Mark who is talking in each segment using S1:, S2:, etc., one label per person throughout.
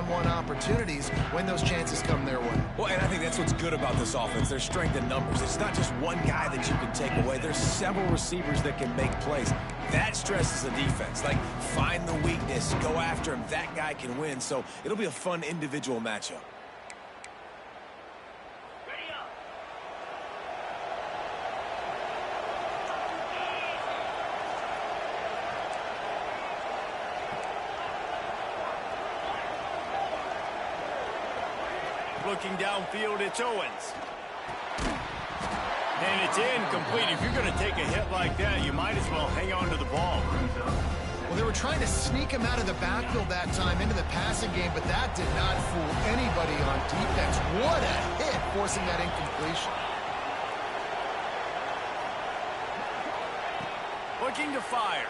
S1: one-on-one opportunities when those chances come their way.
S2: Well, and I think that's what's good about this offense. There's strength in numbers. It's not just one guy that you can take away. There's several receivers that can make plays. That stresses the defense. Like, find the weakness, go after him. That guy can win. So it'll be a fun individual matchup.
S3: Looking downfield, it's Owens. And it's incomplete. If you're going to take a hit like that, you might as well hang on to the ball.
S1: Well, they were trying to sneak him out of the backfield that time into the passing game, but that did not fool anybody on defense. What a hit, forcing that incompletion.
S3: Looking to fire.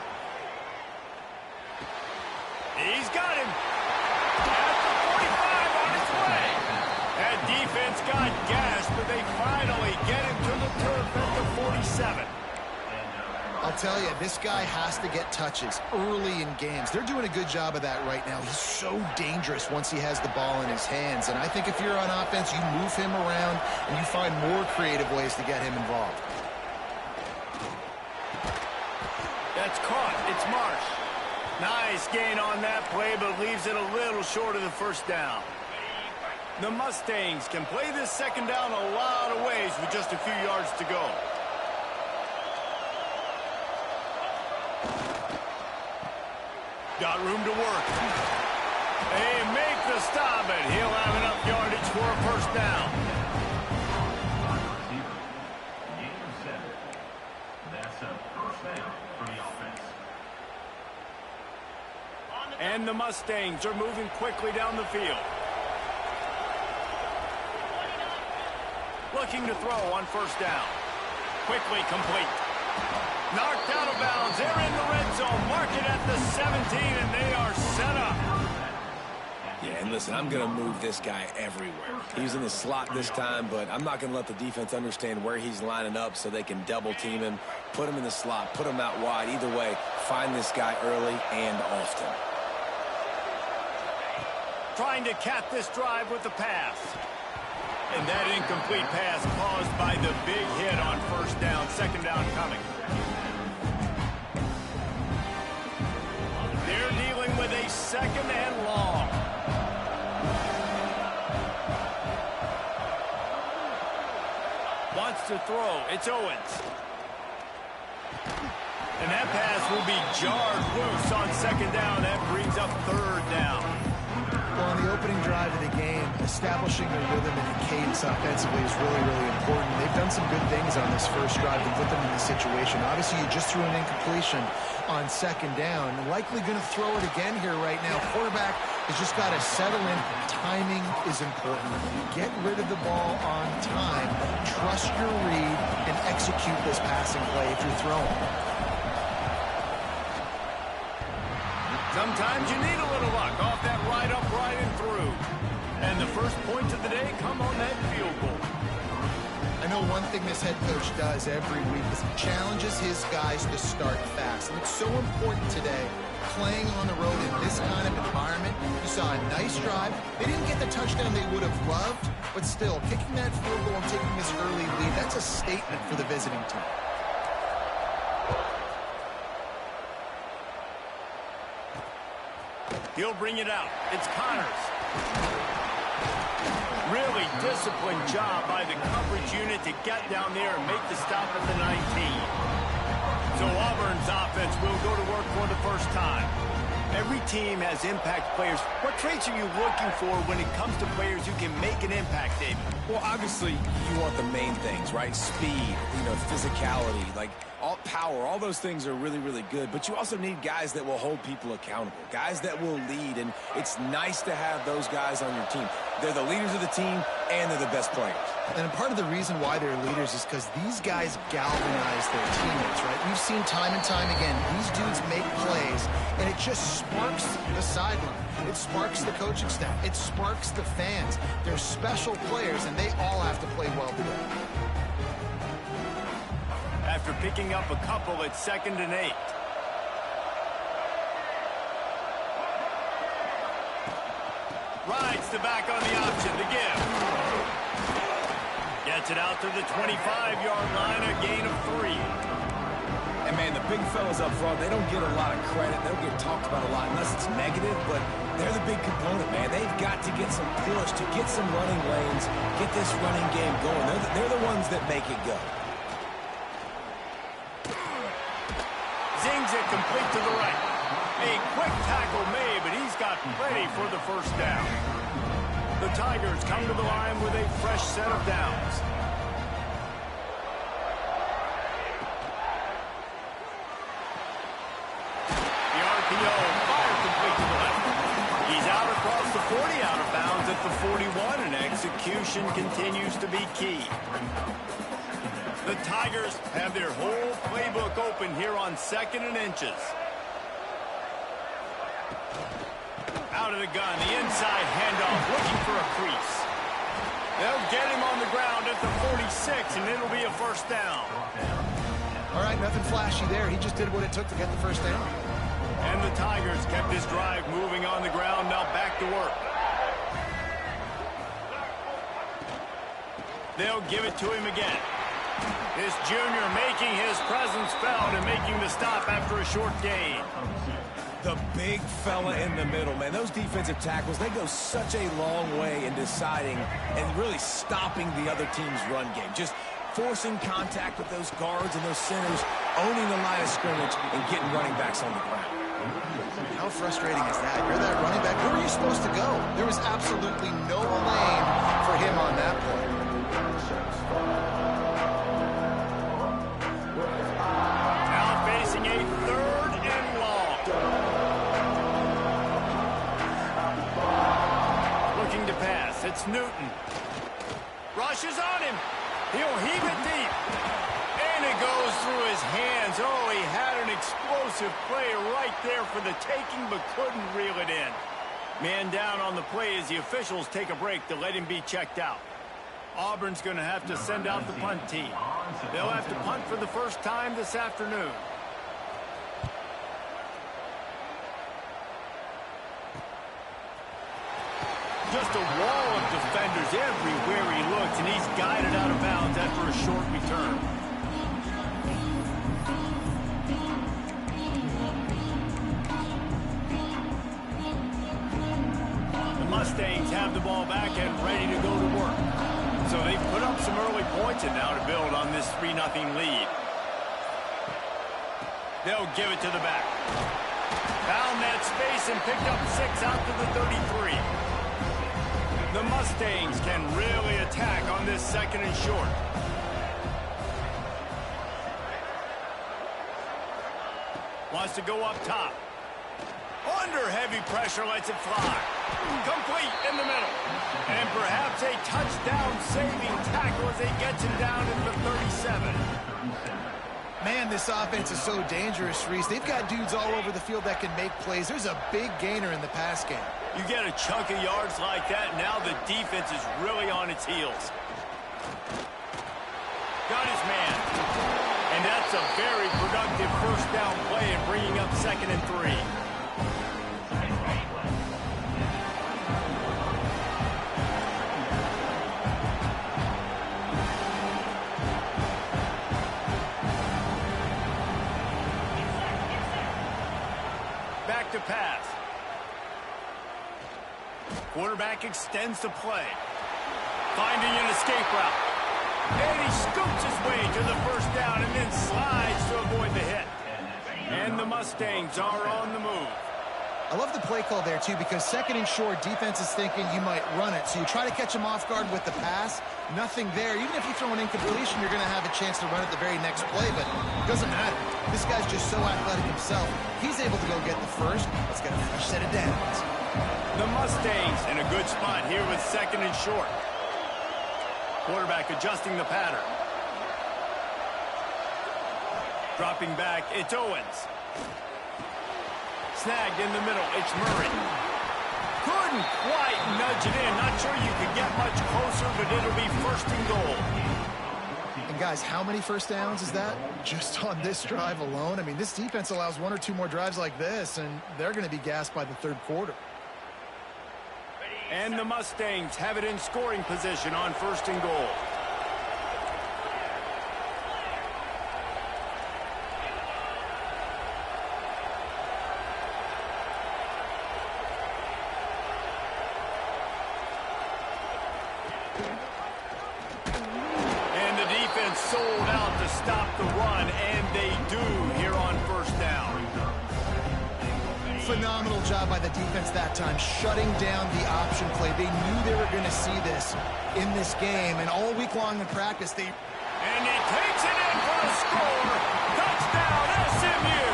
S3: He's got him. At the 45 on his way. That defense got gassed, but they finally get him to the turf at the 47.
S1: I'll tell you, this guy has to get touches early in games. They're doing a good job of that right now. He's so dangerous once he has the ball in his hands. And I think if you're on offense, you move him around and you find more creative ways to get him involved.
S3: That's caught. It's Marsh. Nice gain on that play, but leaves it a little short of the first down. The Mustangs can play this second down a lot of ways with just a few yards to go. Got room to work. They make the stop, and he'll have enough yardage for a first down.
S4: That's a first down for the offense.
S3: And the Mustangs are moving quickly down the field. Looking to throw on first down. Quickly complete. Knocked out of bounds. They're in the red zone. Mark it at the 17, and they are set up.
S2: Yeah, and listen, I'm going to move this guy everywhere. He's in the slot this time, but I'm not going to let the defense understand where he's lining up so they can double team him, put him in the slot, put him out wide. Either way, find this guy early and often.
S3: Trying to cap this drive with the pass. And that incomplete pass caused by the big hit on first down. Second down coming. They're dealing with a second and long. Wants to throw. It's Owens. And that pass will be jarred loose on second down. That brings up third down.
S1: Well, on the opening drive of the game, establishing a rhythm and a cadence offensively is really, really important. They've done some good things on this first drive to put them in this situation. Obviously, you just threw an incompletion on second down. Likely going to throw it again here right now. Quarterback has just got to settle in. Timing is important. Get rid of the ball on time. Trust your read and execute this passing play if you're throwing.
S3: Sometimes you need a little luck off that right upright and through. And the first points of the day come on that field goal.
S1: I know one thing this head coach does every week is he challenges his guys to start fast. And it's so important today, playing on the road in this kind of environment. You saw a nice drive. They didn't get the touchdown they would have loved, but still, kicking that field goal and taking this early lead, that's a statement for the visiting team.
S3: He'll bring it out. It's Connors. Really disciplined job by the coverage unit to get down there and make the stop at the 19. So Auburn's offense will go to work for the first time. Every team has impact players. What traits are you looking for when it comes to players who can make an impact, David?
S2: Well, obviously, you want the main things, right? Speed, physicality, like all power, all those things are really, really good. But you also need guys that will hold people accountable, guys that will lead. And it's nice to have those guys on your team. They're the leaders of the team, and they're the best players.
S1: And part of the reason why they're leaders is because these guys galvanize their teammates, right? We've seen time and time again, these dudes make plays, and it just sparks the sideline. It sparks the coaching staff. It sparks the fans. They're special players, and they all have to play well together.
S3: After picking up a couple, it's 2nd and 8. Rides the back on the option, the give. Gets it out to the 25-yard line, a gain of 3.
S2: And, man, the big fellas up front, they don't get a lot of credit. They don't get talked about a lot unless it's negative, but they're the big component, man. They've got to get some push, to get some running lanes, get this running game going. They're the ones that make it go.
S3: Zings it complete to the right. A quick tackle made, but he's got plenty for the first down. The Tigers come to the line with a fresh set of downs. The RPO, fire complete to the left. He's out across the 40, out of bounds at the 41, and execution continues to be key. The Tigers have their whole playbook open here on 2nd and inches. Out of the gun, the inside handoff, looking for a crease. They'll get him on the ground at the 46, and it'll be a first down.
S1: All right, nothing flashy there. He just did what it took to get the first down.
S3: And the Tigers kept this drive moving on the ground, now back to work. They'll give it to him again. This junior making his presence felt and making the stop after a short gain.
S2: The big fella in the middle, man. Those defensive tackles, they go such a long way in deciding and really stopping the other team's run game. Just forcing contact with those guards and those centers, owning the line of scrimmage, and getting running backs on the ground.
S1: How frustrating is that? You're that running back. Where were you supposed to go? There was absolutely no lane for him on that play.
S3: Now facing a 3rd and long. Looking to pass. It's Newton. Rushes on him. He'll heave it deep. And it goes through his hands. Oh, he had an explosive play right there for the taking, but couldn't reel it in. Man down on the play as the officials take a break to let him be checked out. Auburn's going to have to send out the punt team. They'll have to punt for the first time this afternoon. Just a wall of defenders everywhere he looks, and he's guided out of bounds after a short return. The Mustangs have the ball back and ready to go to work. So they've put up some early points and now to build on this 3-0 lead. They'll give it to the back. Found that space and picked up 6 out to the 33. The Mustangs can really attack on this 2nd and short. Wants to go up top. Under heavy pressure, lets it fly. Complete in the middle. And perhaps a touchdown-saving tackle as he gets him down in the 37.
S1: Man, this offense is so dangerous, Reese. They've got dudes all over the field that can make plays. There's a big gainer in the pass game.
S3: You get a chunk of yards like that, now the defense is really on its heels. Got his man. And that's a very productive first down play and bringing up 2nd and 3. Back to pass. Quarterback extends the play. Finding an escape route. And he scoops his way to the first down and then slides to avoid the hit. And the Mustangs are on the move.
S1: I love the play call there, too, because 2nd and short, defense is thinking you might run it. So you try to catch him off guard with the pass. Nothing there. Even if you throw an incompletion, you're going to have a chance to run it the very next play, but it doesn't matter. This guy's just so athletic himself. He's able to go get the first. Let's get a fresh set of downs.
S3: The Mustangs in a good spot here with 2nd and short. Quarterback adjusting the pattern. Dropping back, it's Owens. Snagged in the middle, it's Murray. Couldn't quite nudge it in. Not sure you could get much closer, but it'll be 1st and goal.
S1: And guys, how many first downs is that? Just on this drive alone? I mean, this defense allows 1 or 2 more drives like this, and they're going to be gassed by the 3rd quarter.
S3: Ready, And the Mustangs have it in scoring position on 1st and goal. And the defense sold out to stop the run, and they do here on 1st down.
S1: Phenomenal job by the defense that time, shutting down the option play. They knew they were going to see this in this game, and all week long in practice, they...
S3: And he takes it in for the score. Touchdown, SMU.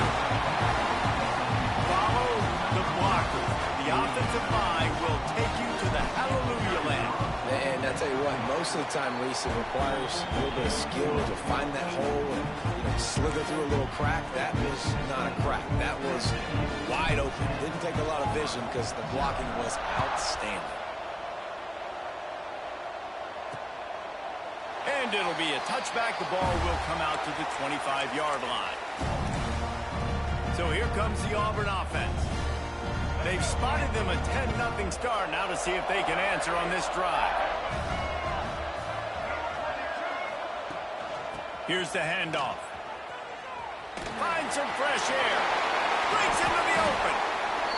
S3: Follow the blocker. The offensive line will take you to the hallelujah land.
S2: And I tell you what, most of the time, Lisa, it requires a little bit of skill to find that hole and slither through a little crack. That was not a crack. That was wide open. Didn't take a lot of vision because the blocking was outstanding.
S3: And it'll be a touchback. The ball will come out to the 25-yard line. So here comes the Auburn offense. They've spotted them a 10-0 start. Now to see if they can answer on this drive. Here's the handoff. Finds some fresh air. Breaks into the open.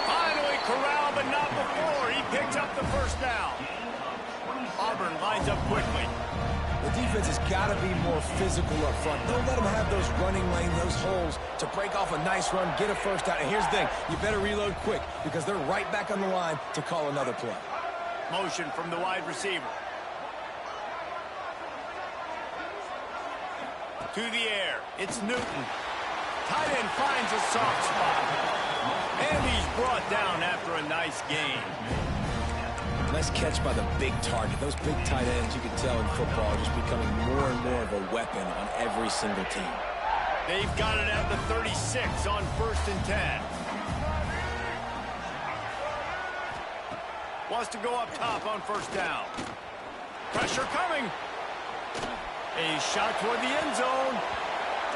S3: Finally corralled, but not before. He picks up the 1st down. Auburn lines up quickly.
S2: The defense has got to be more physical up front. Don't let them have those running lanes, those holes to break off a nice run, get a 1st down. And here's the thing, you better reload quick because they're right back on the line to call another play.
S3: Motion from the wide receiver. To the air. It's Newton. Tight end finds a soft spot. And he's brought down after a nice gain.
S2: Nice catch by the big target. Those big tight ends, you can tell in football, are just becoming more and more of a weapon on every single team.
S3: They've got it at the 36 on 1st and 10. Wants to go up top on 1st down. Pressure coming. A shot toward the end zone.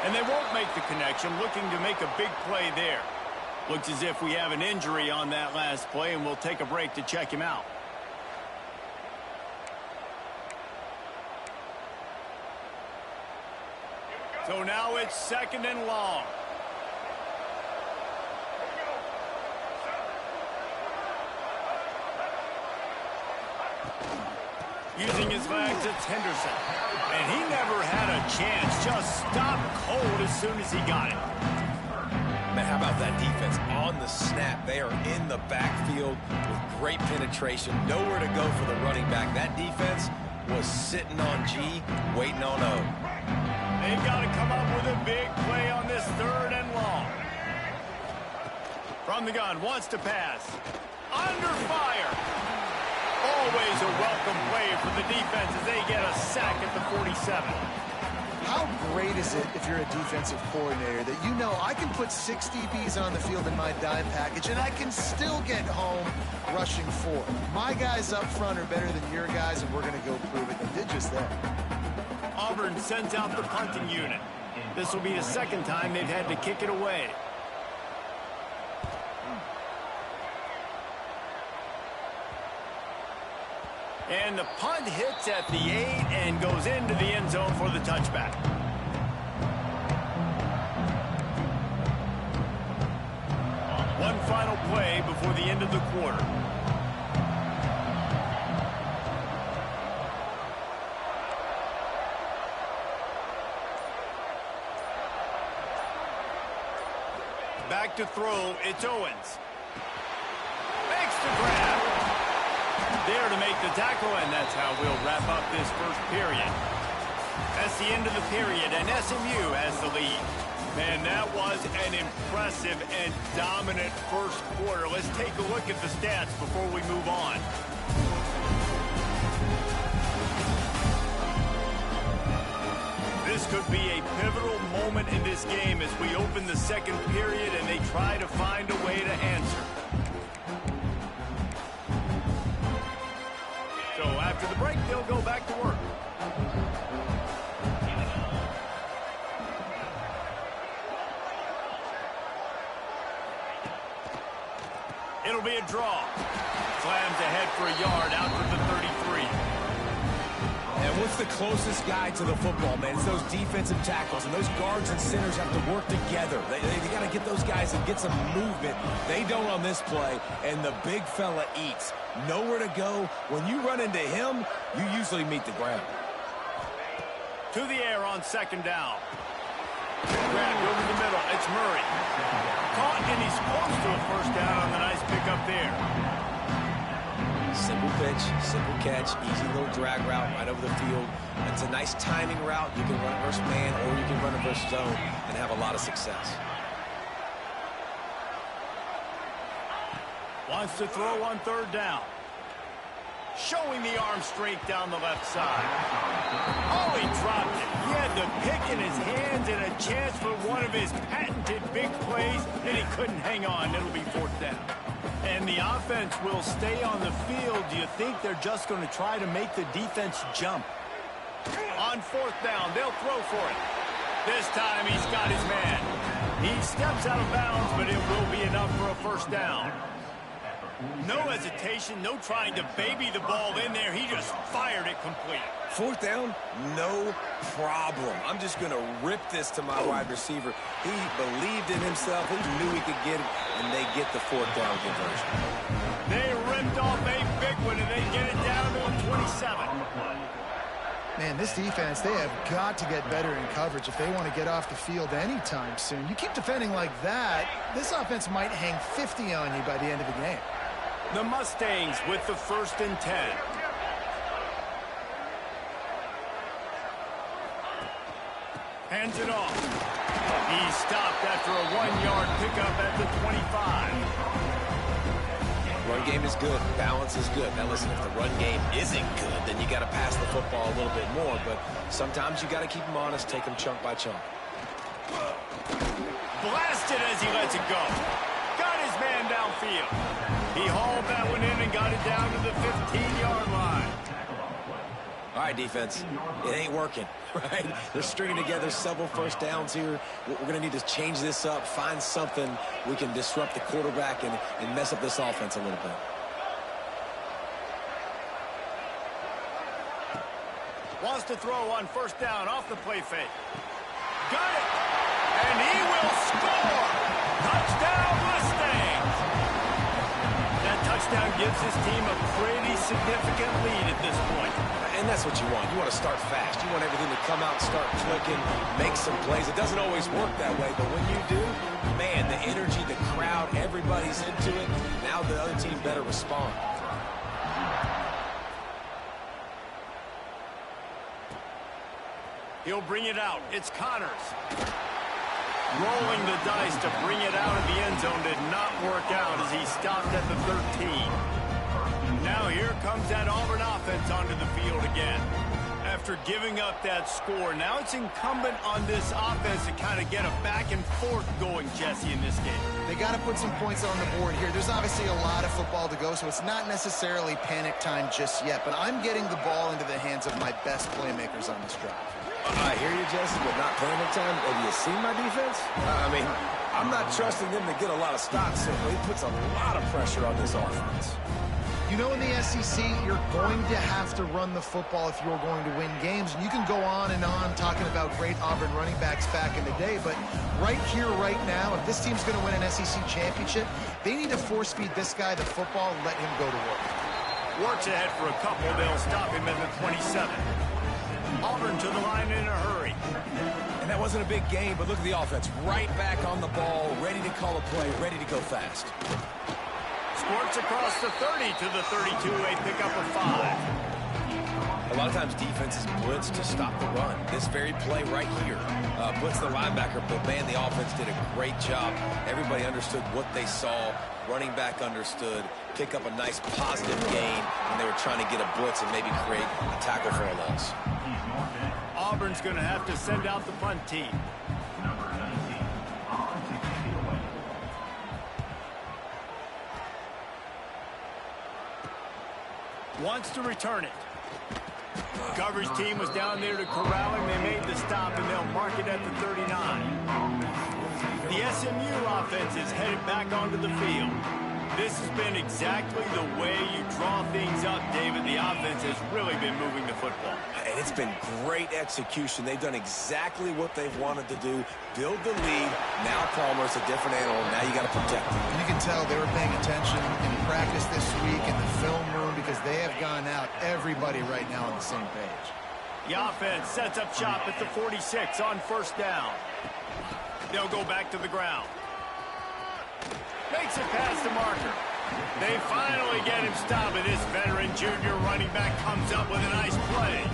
S3: And they won't make the connection, looking to make a big play there. Looks as if we have an injury on that last play, and we'll take a break to check him out. So now it's 2nd and long. Using his legs, it's Henderson. And he never had a chance. Just stopped cold as soon as he got it.
S2: Man, how about that defense on the snap? They are in the backfield with great penetration. Nowhere to go for the running back. That defense was sitting on G, waiting on O.
S3: They've got to come up with a big play on this 3rd and long. From the gun, wants to pass. Under fire. Always a welcome play for the defense as they get a sack at the 47.
S1: How great is it if you're a defensive coordinator that you know I can put 6 DBs on the field in my dime package and I can still get home rushing 4. My guys up front are better than your guys, and we're going to go prove it. They did just that.
S3: Auburn sends out the punting unit. This will be the 2nd time they've had to kick it away. And the punt hits at the 8 and goes into the end zone for the touchback. One final play before the end of the quarter. Back to throw, it's Owens. Makes the grab. There to make the tackle, and that's how we'll wrap up this 1st period. That's the end of the period, and SMU has the lead. Man, that was an impressive and dominant 1st quarter. Let's take a look at the stats before we move on. This could be a pivotal moment in this game as we open the 2nd period and they try to find a way to answer. So after the break, they'll go back to work. It'll be a draw. slams ahead for a yard out to the 33.
S2: And what's the closest guy to the football, man? It's those defensive tackles, and those guards and centers have to work together. They got to get those guys and get some movement. They don't on this play, and the big fella eats. Nowhere to go. When you run into him, you usually meet the ground.
S3: To the air on second down. Grabbed over the middle. It's Murray. Caught, and he's close to a first down on the nice pickup there.
S2: Simple pitch, simple catch, easy little drag route right over the field. It's a nice timing route. You can run it versus man, or you can run it versus zone and have a lot of success.
S3: Wants to throw on third down. Showing the arm strength down the left side. Oh, he dropped it. He had the pick in his hands and a chance for one of his patented big plays, and he couldn't hang on. It'll be fourth down. And the offense will stay on the field. Do you think they're just going to try to make the defense jump? On fourth down, they'll throw for it. This time he's got his man. He steps out of bounds, but it will be enough for a first down. No hesitation, no trying to baby the ball in there. He just fired it complete.
S2: Fourth down, no problem. I'm just going to rip this to my wide receiver. He believed in himself. He knew he could get it, and they get the fourth down conversion.
S3: They ripped off a big one, and they get it down to a 27.
S1: Man, this defense, they have got to get better in coverage if they want to get off the field anytime soon. You keep defending like that, this offense might hang 50 on you by the end of the game.
S3: The Mustangs with the 1st and 10. Hands it off. He stopped after a 1-yard pickup at the 25.
S2: Run game is good. Balance is good. Now listen, if the run game isn't good, then you got to pass the football a little bit more. But sometimes you got to keep them honest, take them chunk by chunk.
S3: Blasted as he lets it go. Got his man downfield. He hauled that one in and got it down to the 15-yard line.
S2: All right, defense, it ain't working, right? They're stringing together several first downs here. We're going to need to change this up, find something we can disrupt the quarterback and mess up this offense a little bit.
S3: Wants to throw on first down off the play fake. Got it! And he will score! Touchdown, Mustangs! That touchdown gives his team a pretty significant lead at this point.
S2: And that's what you want. You want to start fast. You want everything to come out, start clicking, make some plays. It doesn't always work that way, but when you do, man, the energy, the crowd, everybody's into it. Now the other team better respond.
S3: He'll bring it out. It's Connors. Rolling the dice to bring it out of the end zone did not work out as he stopped at the 13. Now here comes that Auburn offense onto the field again. After giving up that score, now it's incumbent on this offense to kind of get a back and forth going, Jesse, in this game.
S1: They got to put some points on the board here. There's obviously a lot of football to go, so it's not necessarily panic time just yet, but I'm getting the ball into the hands of my best playmakers on this drive.
S2: I hear you, Jesse, but not panic time. Have you seen my defense? I mean, I'm not trusting them to get a lot of stops, so it puts a lot of pressure on this offense.
S1: You know, in the SEC, you're going to have to run the football if you're going to win games. And you can go on and on talking about great Auburn running backs back in the day, but right here, right now, if this team's going to win an SEC championship, they need to force-feed this guy the football and let him go to work.
S3: Works ahead for a couple. They'll stop him at the 27. Auburn to the line in a hurry.
S2: And that wasn't a big game, but look at the offense. Right back on the ball, ready to call a play, ready to go fast.
S3: Squirts across the 30 to the 32, a pickup of 5.
S2: A lot of times defenses blitz to stop the run. This very play right here, blitz the linebacker, but man, the offense did a great job. Everybody understood what they saw. Running back understood. Pick up a nice positive gain when they were trying to get a blitz and maybe create a tackle for a loss.
S3: Auburn's going to have to send out the punt team. Wants to return it. Coverage team was down there to corral him. They made the stop, and they'll mark it at the 39. The SMU offense is headed back onto the field. This has been exactly the way you draw things up, David. The offense has really been moving the football.
S2: And it's been great execution. They've done exactly what they've wanted to do. Build the lead. Now Palmer's a different animal. Now you got to protect him.
S1: You can tell they were paying attention in practice this week in the film room because they have gone out, everybody right now on the same page.
S3: The offense sets up shop at the 46 on first down. They'll go back to the ground. Makes it past the marker. They finally get him stopped, and this veteran junior running back comes up with a nice play.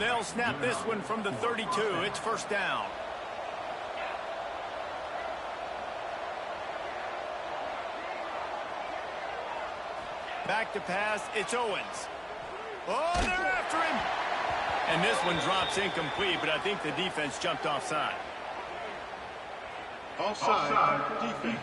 S3: They'll snap this one from the 32. It's first down. Back to pass. It's Owens. Oh, they're after him. And this one drops incomplete, but I think the defense jumped offside.
S4: Offside. Defense.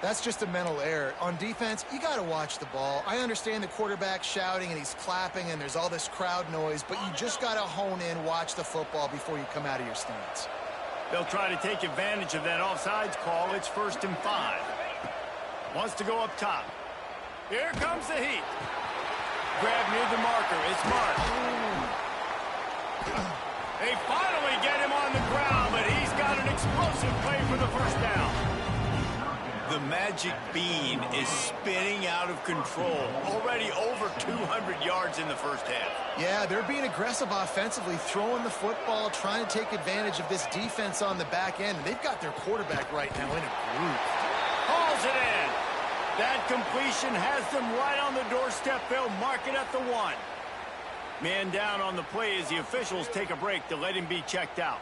S1: That's just a mental error. On defense, you got to watch the ball. I understand the quarterback shouting and he's clapping and there's all this crowd noise, but you just got to hone in, watch the football before you come out of your stance.
S3: They'll try to take advantage of that offsides call. It's 1st and 5. Wants to go up top. Here comes the heat. Grab near the marker. It's Mark. They finally get him on the ground, but he's got an explosive play for the first down. The magic bean is spinning out of control. Already over 200 yards in the first half.
S1: Yeah, they're being aggressive offensively, throwing the football, trying to take advantage of this defense on the back end. And they've got their quarterback right now in a group.
S3: Hauls it in. That completion has them right on the doorstep. They'll mark it at the 1. Man down on the play as the officials take a break to let him be checked out.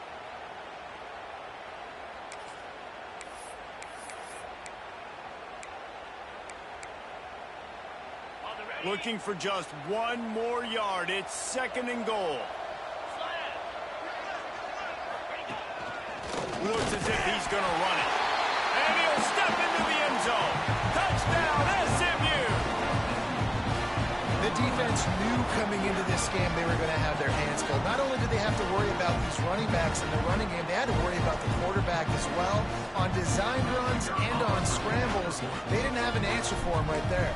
S3: Looking for just 1 more yard. It's 2nd and goal. Looks as if he's going to run it. And he'll step into the end zone. Touchdown, SMU!
S1: The defense knew coming into this game they were going to have their hands full. Not only did they have to worry about these running backs in the running game, they had to worry about the quarterback as well. On design runs and on scrambles, they didn't have an answer for him right there.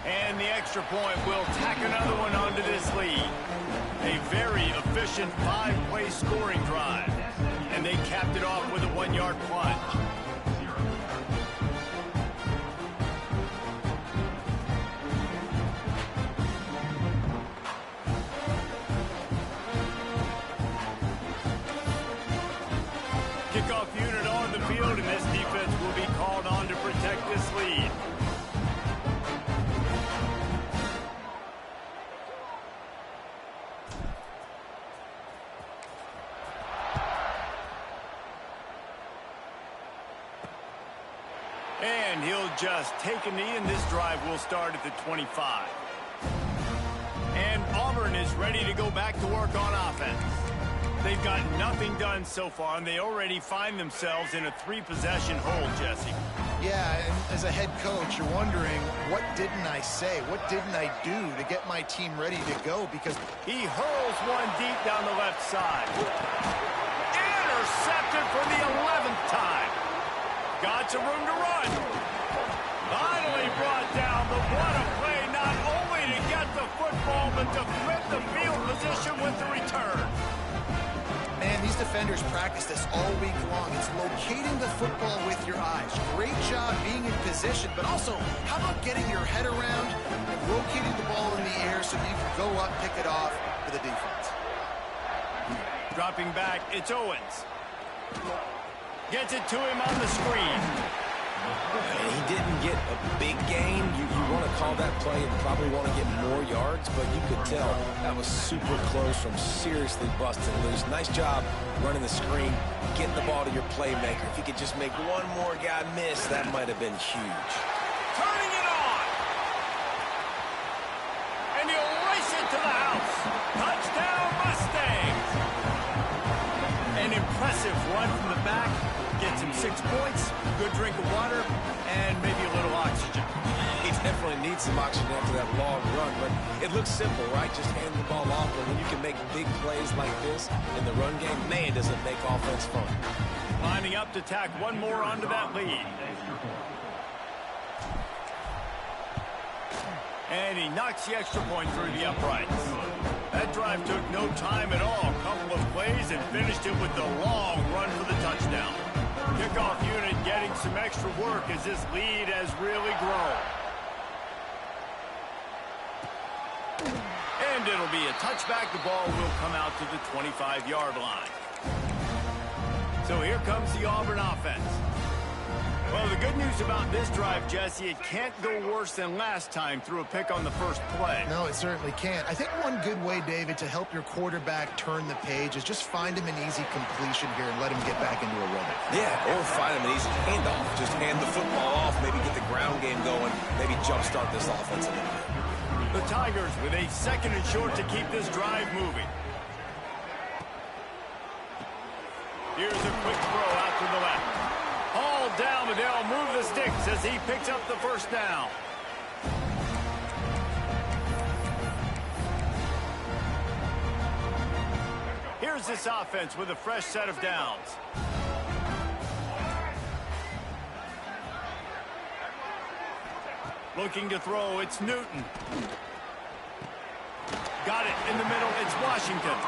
S3: And the extra point will tack another one onto this lead. A very efficient 5-play scoring drive. And they capped it off with a 1-yard plunge. Kickoff unit on the field, and this defense will be called on to protect this lead. And he'll just take a knee, and this drive will start at the 25. And Auburn is ready to go back to work on offense. They've got nothing done so far, and they already find themselves in a 3-possession hole, Jesse.
S1: Yeah, and as a head coach, you're wondering, what didn't I say? What didn't I do to get my team ready to go? Because
S3: he hurls one deep down the left side. Intercepted for the 11th time. Got some room to run. Finally brought down, but what a play, not only to get the football, but to flip the field position with the return.
S1: Man, these defenders practice this all week long. It's locating the football with your eyes. Great job being in position, but also, how about getting your head around and locating the ball in the air so that you can go up, pick it off for the defense.
S3: Dropping back, it's Owens. Gets it to him on the screen.
S2: He didn't get a big gain. You want to call that play and probably want to get more yards, but you could tell that was super close from seriously busting loose. Nice job running the screen, getting the ball to your playmaker. If he could just make one more guy miss, that might have been huge.
S3: Turning it on. And he'll race it to the house. Touchdown, Mustangs. An impressive run from the back. Gets him 6 points, good drink of water, and maybe a little oxygen.
S2: It's definitely need some oxygen after that long run, but it looks simple, right? Just hand the ball off, but when you can make big plays like this in the run game, man, does it make offense fun.
S3: Lining up to tack one more onto that lead. And he knocks the extra point through the uprights. That drive took no time at all. Couple of plays and finished it with the long run for the touchdown. Kickoff unit getting some extra work as this lead has really grown. And it'll be a touchback. The ball will come out to the 25-yard line. So here comes the Auburn offense. Well, the good news about this drive, Jesse, it can't go worse than last time through a pick on the first play.
S1: No, it certainly can't. I think one good way, David, to help your quarterback turn the page is just find him an easy completion here and let him get back into a rhythm.
S2: Yeah, or find him an easy handoff. Just hand the football off, maybe get the ground game going, maybe jumpstart this offense a little bit.
S3: The Tigers with a 2nd and short to keep this drive moving. Here's a quick throw out to the left. Hauled down, but they'll move the sticks as he picks up the first down. Here's this offense with a fresh set of downs. Looking to throw, it's Newton. Got it in the middle, it's Washington.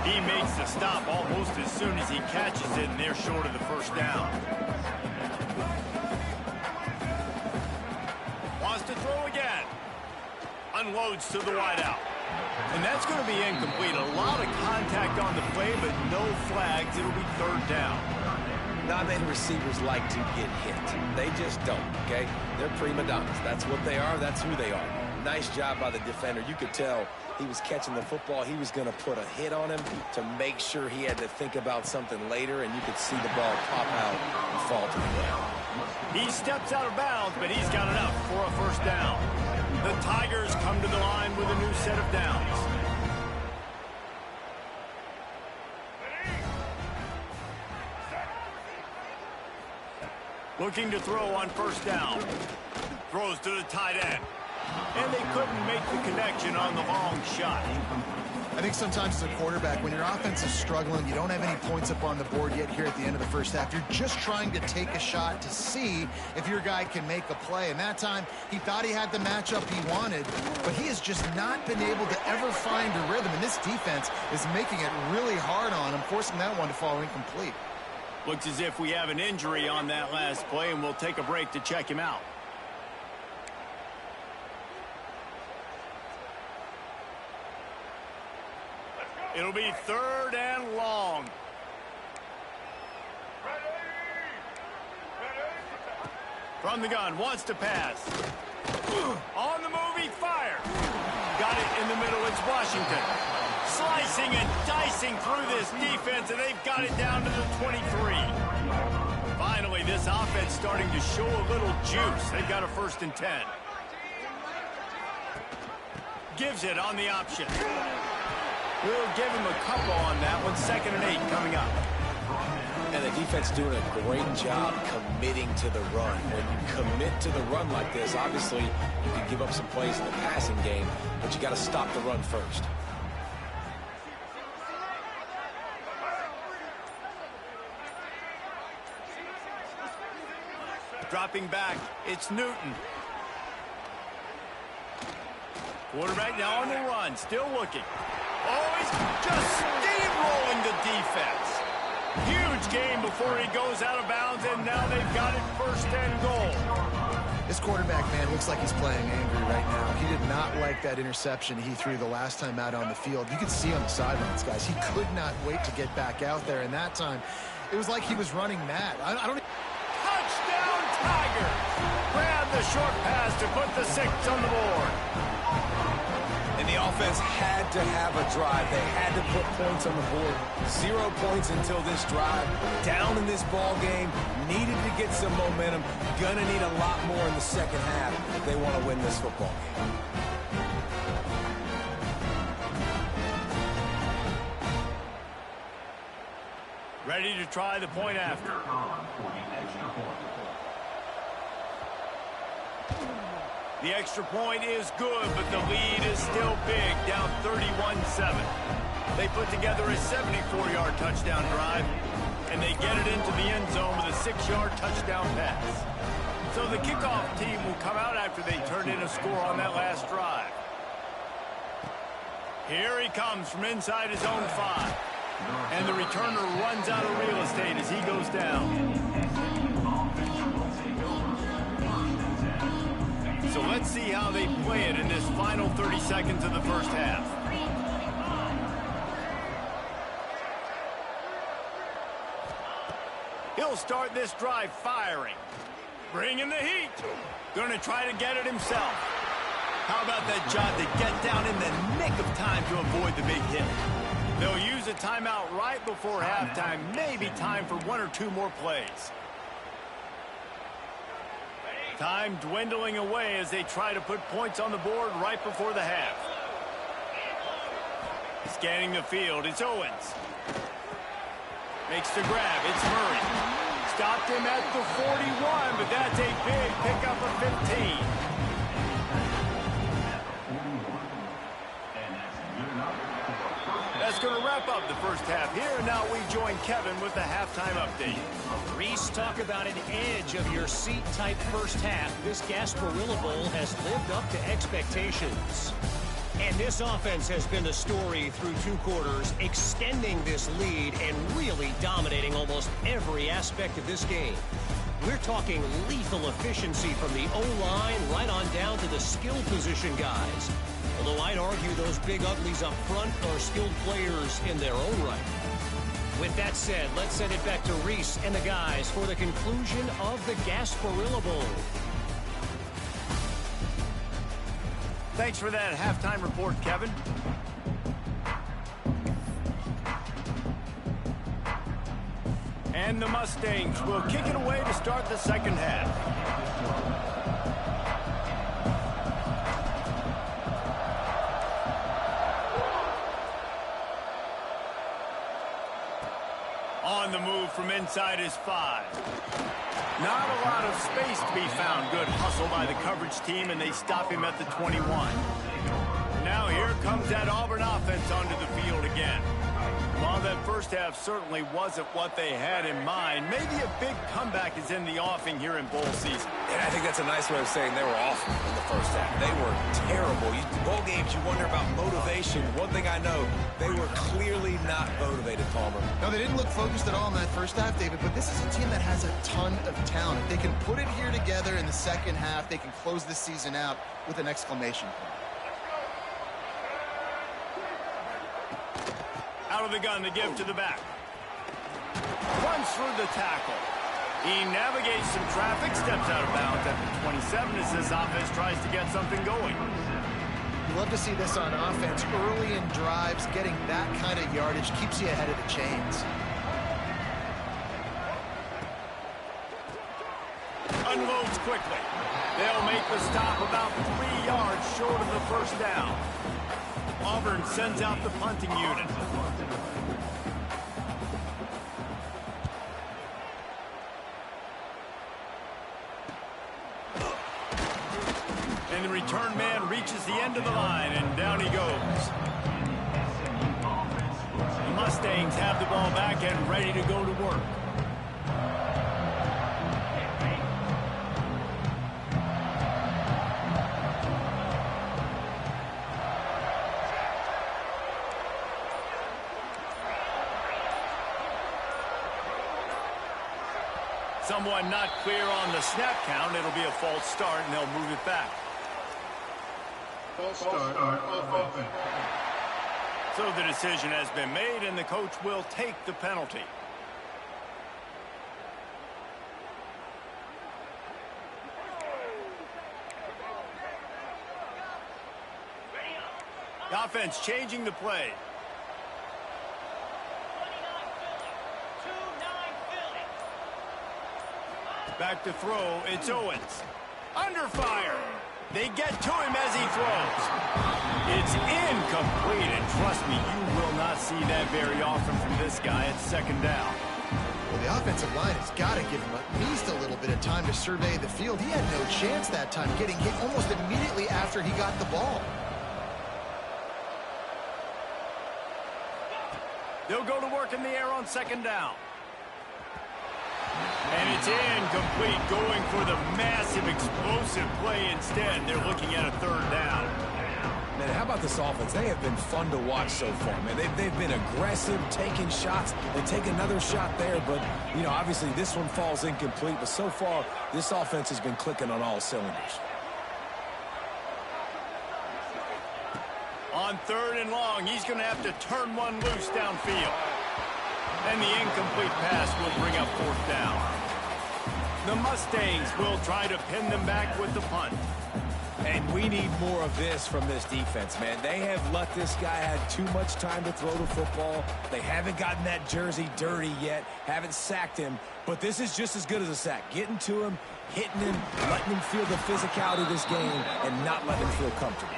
S3: He makes the stop almost as soon as he catches it, and they're short of the first down. Wants to throw again. Unloads to the wideout. And that's going to be incomplete. A lot of contact on the play, but no flags. It'll be 3rd down.
S2: Not many receivers like to get hit. They just don't, okay? They're prima donnas. That's what they are. That's who they are. Nice job by the defender. You could tell he was catching the football. He was going to put a hit on him to make sure he had to think about something later, and you could see the ball pop out and fall to the ground.
S3: He steps out of bounds, but he's got enough for a first down. The Tigers come to the line with a new set of downs. Looking to throw on first down. Throws to the tight end. And they couldn't make the connection on the long shot.
S1: I think sometimes as a quarterback, when your offense is struggling, you don't have any points up on the board yet here at the end of the first half. You're just trying to take a shot to see if your guy can make a play. And that time, he thought he had the matchup he wanted, but he has just not been able to ever find a rhythm. And this defense is making it really hard on him, forcing that one to fall incomplete.
S3: Looks as if we have an injury on that last play, and we'll take a break to check him out. It'll be 3rd and long. From the gun, wants to pass. On the move, he fires. Got it in the middle, it's Washington. Slicing and dicing through this defense, and they've got it down to the 23. Finally, this offense starting to show a little juice. They've got a 1st and 10. Gives it on the option. We'll give him a couple on that one. 2nd and 8 coming up.
S2: And the defense doing a great job committing to the run. When you commit to the run like this, obviously you can give up some plays in the passing game, but you got to stop the run first.
S3: Dropping back, it's Newton. Quarterback now on the run, still looking. Oh, he's just steamrolling the defense. Huge game before he goes out of bounds, and now they've got it 1st and goal.
S1: This quarterback, man, looks like he's playing angry right now. He did not like that interception he threw the last time out on the field. You could see on the sidelines, guys. He could not wait to get back out there, and that time, it was like he was running mad. I don't.
S3: Touchdown, Tigers! Grab the short pass to put the 6 on the board.
S2: And the offense had to have a drive. They had to put points on the board. 0 points until this drive. Down in this ball game. Needed to get some momentum. Gonna need a lot more in the 2nd half if they want to win this football game.
S3: Ready to try the point after. The extra point is good, but the lead is still big, down 31-7. They put together a 74-yard touchdown drive, and they get it into the end zone with a 6-yard touchdown pass. So the kickoff team will come out after they turn in a score on that last drive. Here he comes from inside his own 5. And the returner runs out of real estate as he goes down. So let's see how they play it in this final 30 seconds of the first half. He'll start this drive firing. Bringing the heat. Going to try to get it himself. How about that job to get down in the nick of time to avoid the big hit? They'll use a timeout right before halftime. Maybe time for 1 or 2 more plays. Time dwindling away as they try to put points on the board right before the half. Scanning the field, it's Owens. Makes the grab, it's Murray. Stopped him at the 41, but that's a big pickup of 15. That's going to wrap up the first half here, and now we join Kevin with the halftime update.
S5: Reese, talk about an edge-of-your-seat type first half. This Gasparilla Bowl has lived up to expectations. And this offense has been the story through 2 quarters, extending this lead and really dominating almost every aspect of this game. We're talking lethal efficiency from the O-line right on down to the skill position guys. Although I'd argue those big uglies up front are skilled players in their own right. With that said, let's send it back to Reese and the guys for the conclusion of the Gasparilla Bowl.
S3: Thanks for that halftime report, Kevin. And the Mustangs will kick it away to start the second half. On the move from inside his 5. Not a lot of space to be found. Good hustle by the coverage team, and they stop him at the 21. Now here comes that Auburn offense onto the field again. While that first half certainly wasn't what they had in mind, maybe a big comeback is in the offing here in bowl season.
S2: And I think that's a nice way of saying they were awful in the first half. They were terrible. Bowl games, you wonder about motivation. One thing I know, they were clearly not motivated, Palmer.
S1: No, they didn't look focused at all in that first half, David, but this is a team that has a ton of talent. If they can put it here together in the second half, they can close this season out with an exclamation point.
S3: Out of the gun, the give to the back. Runs through the tackle. He navigates some traffic, steps out of bounds at the 27 as this offense tries to get something going.
S1: You love to see this on offense early in drives. Getting that kind of yardage keeps you ahead of the chains.
S3: Unloads quickly. They'll make the stop about 3 yards short of the first down. Auburn sends out the punting unit. And the return man reaches the end of the line, and down he goes. The Mustangs have the ball back and ready to go to work. Someone not clear on the snap count. It'll be a false start, and they'll move it back.
S4: False start offense.
S3: So the decision has been made, and the coach will take the penalty. The offense changing the play. Back to throw, it's Owens. Under fire. They get to him as he throws. It's incomplete, and trust me, you will not see that very often from this guy at second down.
S1: Well, the offensive line has got to give him at least a little bit of time to survey the field. He had no chance that time, getting hit almost immediately after he got the ball.
S3: They'll go to work in the air on second down. And it's incomplete, going for the massive explosive play instead. They're looking at a third down.
S2: Man, how about this offense? They have been fun to watch so far, man. They've been aggressive, taking shots. They take another shot there, but, you know, obviously this one falls incomplete. But so far, this offense has been clicking on all cylinders.
S3: On third and long, he's going to have to turn one loose downfield. And the incomplete pass will bring up fourth down. The Mustangs will try to pin them back with the punt.
S2: And we need more of this from this defense, man. They have let this guy have too much time to throw the football. They haven't gotten that jersey dirty yet, haven't sacked him. But this is just as good as a sack. Getting to him, hitting him, letting him feel the physicality of this game, and not letting him feel comfortable.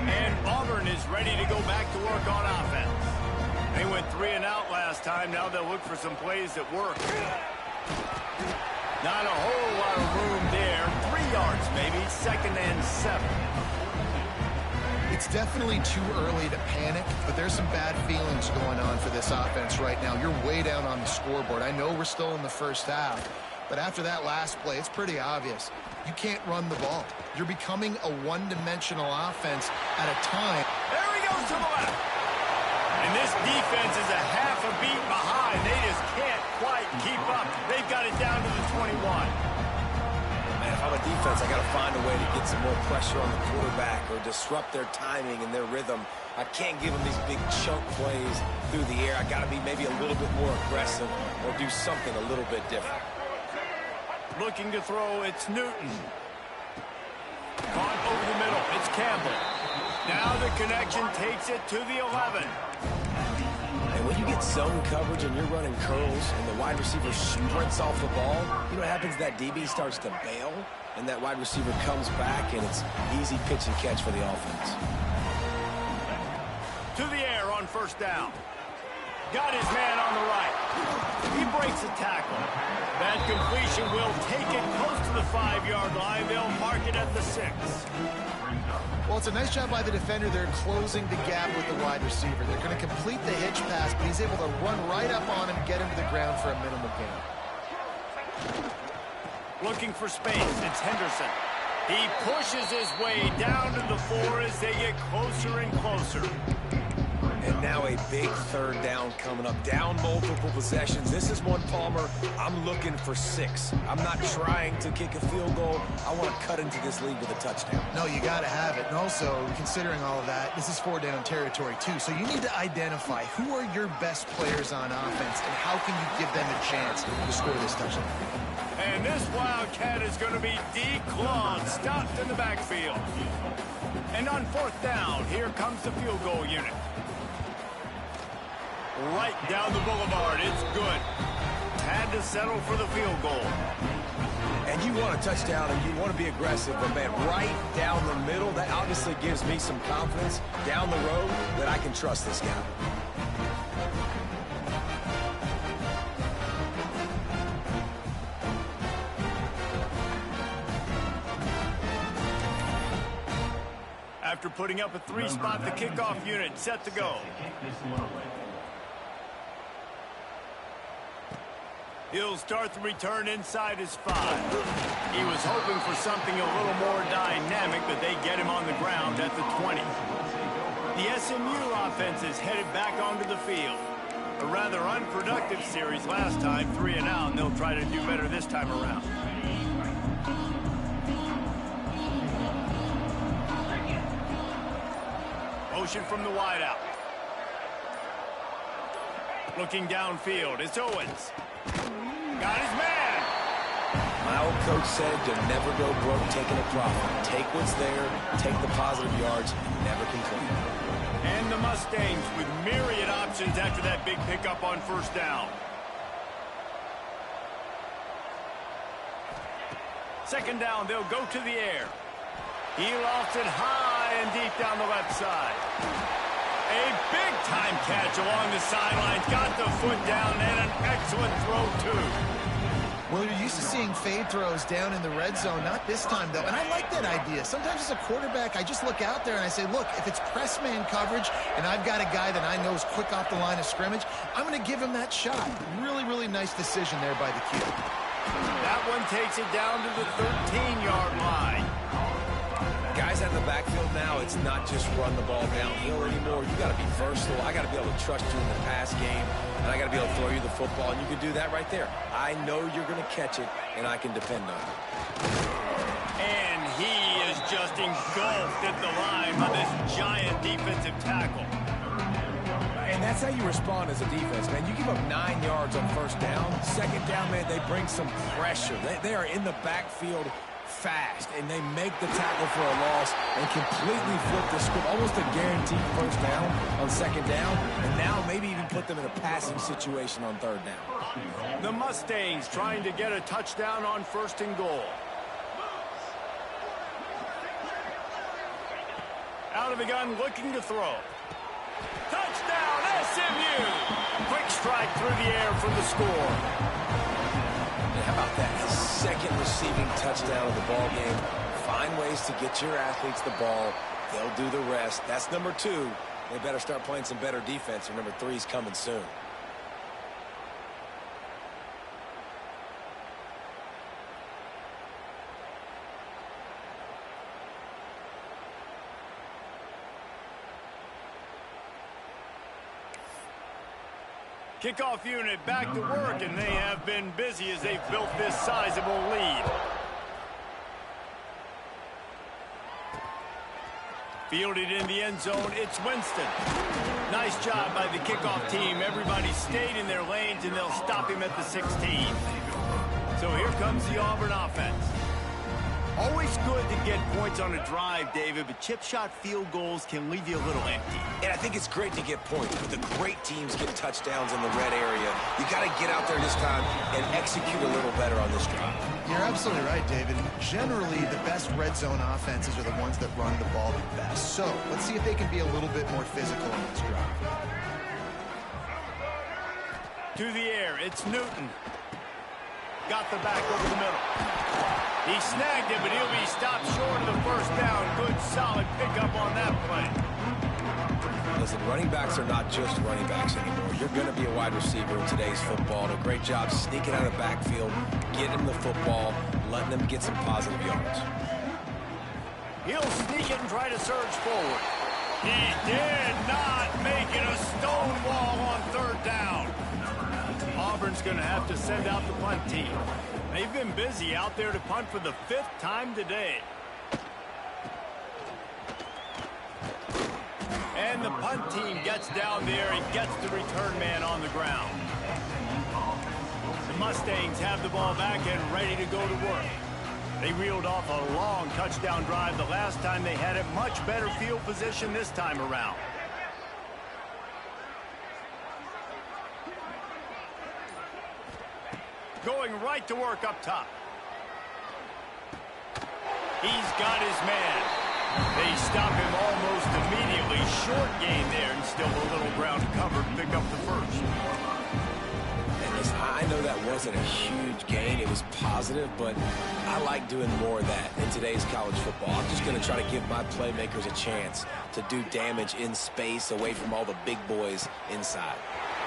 S3: And Auburn is ready to go back to work on offense. They went 3 and out last time. Now they'll look for some plays that work. Not a whole lot of room there. 3 yards maybe. Second and 7.
S1: It's definitely too early to panic, but there's some bad feelings going on for this offense right now. You're way down on the scoreboard. I know we're still in the first half, but after that last play, it's pretty obvious. You can't run the ball. You're becoming a one-dimensional offense at a time.
S3: There he goes to the left. And this defense is a half a beat behind. They just can't quite keep up. They've got it down to the 21.
S2: Man, if I'm a defense, I got to find a way to get some more pressure on the quarterback or disrupt their timing and their rhythm. I can't give them these big chunk plays through the air. I got to be maybe a little bit more aggressive or do something a little bit different.
S3: Looking to throw, it's Newton. Caught over the middle, it's Campbell. Now the connection takes it to the 11.
S2: And when you get zone coverage and you're running curls and the wide receiver sprints off the ball, you know what happens? That DB starts to bail, and that wide receiver comes back, and it's easy pitch and catch for the offense.
S3: To the air on first down. Got his man on the right. He breaks a tackle. That completion will take it close to the 5-yard line. They'll mark it at the 6.
S1: Well, it's a nice job by the defender. They're closing the gap with the wide receiver. They're going to complete the hitch pass, but he's able to run right up on him and get him to the ground for a minimal gain.
S3: Looking for space, it's Henderson. He pushes his way down to the 4 as they get closer and closer.
S2: And now a big third down coming up. Down multiple possessions. This is one, Palmer, I'm looking for 6. I'm not trying to kick a field goal. I want to cut into this lead with a touchdown.
S1: No, you got to have it. And also, considering all of that, this is 4-down territory, too. So you need to identify who are your best players on offense and how can you give them a chance to score this touchdown.
S3: And this Wildcat is going to be declawed, stopped in the backfield. And on fourth down, here comes the field goal unit. Right down the boulevard. It's good. Had to settle for the field goal.
S2: And you want a touchdown and you want to be aggressive, but man, right down the middle, that obviously gives me some confidence down the road that I can trust this guy.
S3: After putting up a 3-spot, the kickoff unit set to go. He'll start the return inside his 5. He was hoping for something a little more dynamic, but they get him on the ground at the 20. The SMU offense is headed back onto the field. A rather unproductive series last time, 3 and out, and they'll try to do better this time around. Motion from the wideout. Looking downfield, it's Owens. Got his man.
S2: My old coach said to never go broke taking a profit. Take what's there, take the positive yards, and never complain.
S3: And the Mustangs with myriad options after that big pickup on first down. Second down, they'll go to the air. He lofts it high and deep down the left side. A big-time catch along the sidelines. Got the foot down and an excellent throw, too.
S1: Well, you're used to seeing fade throws down in the red zone. Not this time, though. And I like that idea. Sometimes as a quarterback, I just look out there and I say, look, if it's press man coverage and I've got a guy that I know is quick off the line of scrimmage, I'm going to give him that shot. Really, really nice decision there by the Q.
S3: That one takes it down to the 13-yard line.
S2: Guys out of the backfield now, it's not just run the ball downhill anymore. You got to be versatile. I got to be able to trust you in the pass game, and I got to be able to throw you the football, and you can do that right there. I know you're going to catch it, and I can depend on it.
S3: And he is just engulfed at the line by this giant defensive tackle.
S2: And that's how you respond as a defense, man. You give up 9 yards on first down. Second down, man, they bring some pressure. They are in the backfield fast, and they make the tackle for a loss and completely flip the script. Almost a guaranteed first down on second down, and now maybe even put them in a passing situation on third down.
S3: The Mustangs trying to get a touchdown on 1st and goal. Out of the gun, looking to throw. Touchdown, SMU! Quick strike through the air for the score.
S2: And how about that? A second receiving touchdown of the ball game. Find ways to get your athletes the ball. They'll do the rest. That's number 2. They better start playing some better defense, or number 3 is coming soon.
S3: Kickoff unit back to work, and they have been busy as they've built this sizable lead. Fielded in the end zone, it's Winston. Nice job by the kickoff team. Everybody stayed in their lanes, and they'll stop him at the 16. So here comes the Auburn offense. Always good to get points on a drive, David, but chip shot field goals can leave you a little empty.
S2: And I think it's great to get points, but the great teams get touchdowns in the red area. You got to get out there this time and execute a little better on this drive.
S1: You're absolutely right, David. Generally, the best red zone offenses are the ones that run the ball the best. So let's see if they can be a little bit more physical on this drive.
S3: To the air, it's Newton. Got the back over the middle. He snagged it, but he'll be stopped short of the first down. Good, solid pickup on that play.
S2: Listen, running backs are not just running backs anymore. You're going to be a wide receiver in today's football. And a great job sneaking out of the backfield, getting them the football, letting them get some positive yards.
S3: He'll sneak it and try to surge forward. He did not make it a stone wall on third down. Auburn's going to have to send out the punt team. They've been busy out there to punt for the 5th time today. And the punt team gets down there and gets the return man on the ground. The Mustangs have the ball back and ready to go to work. They reeled off a long touchdown drive the last time they had it. Much better field position this time around. Going right to work up top. He's got his man. They stop him almost immediately. Short gain there, and still a little ground covered to pick up the first.
S2: And listen, I know that wasn't a huge gain. It was positive, but I like doing more of that in today's college football. I'm just going to try to give my playmakers a chance to do damage in space away from all the big boys inside.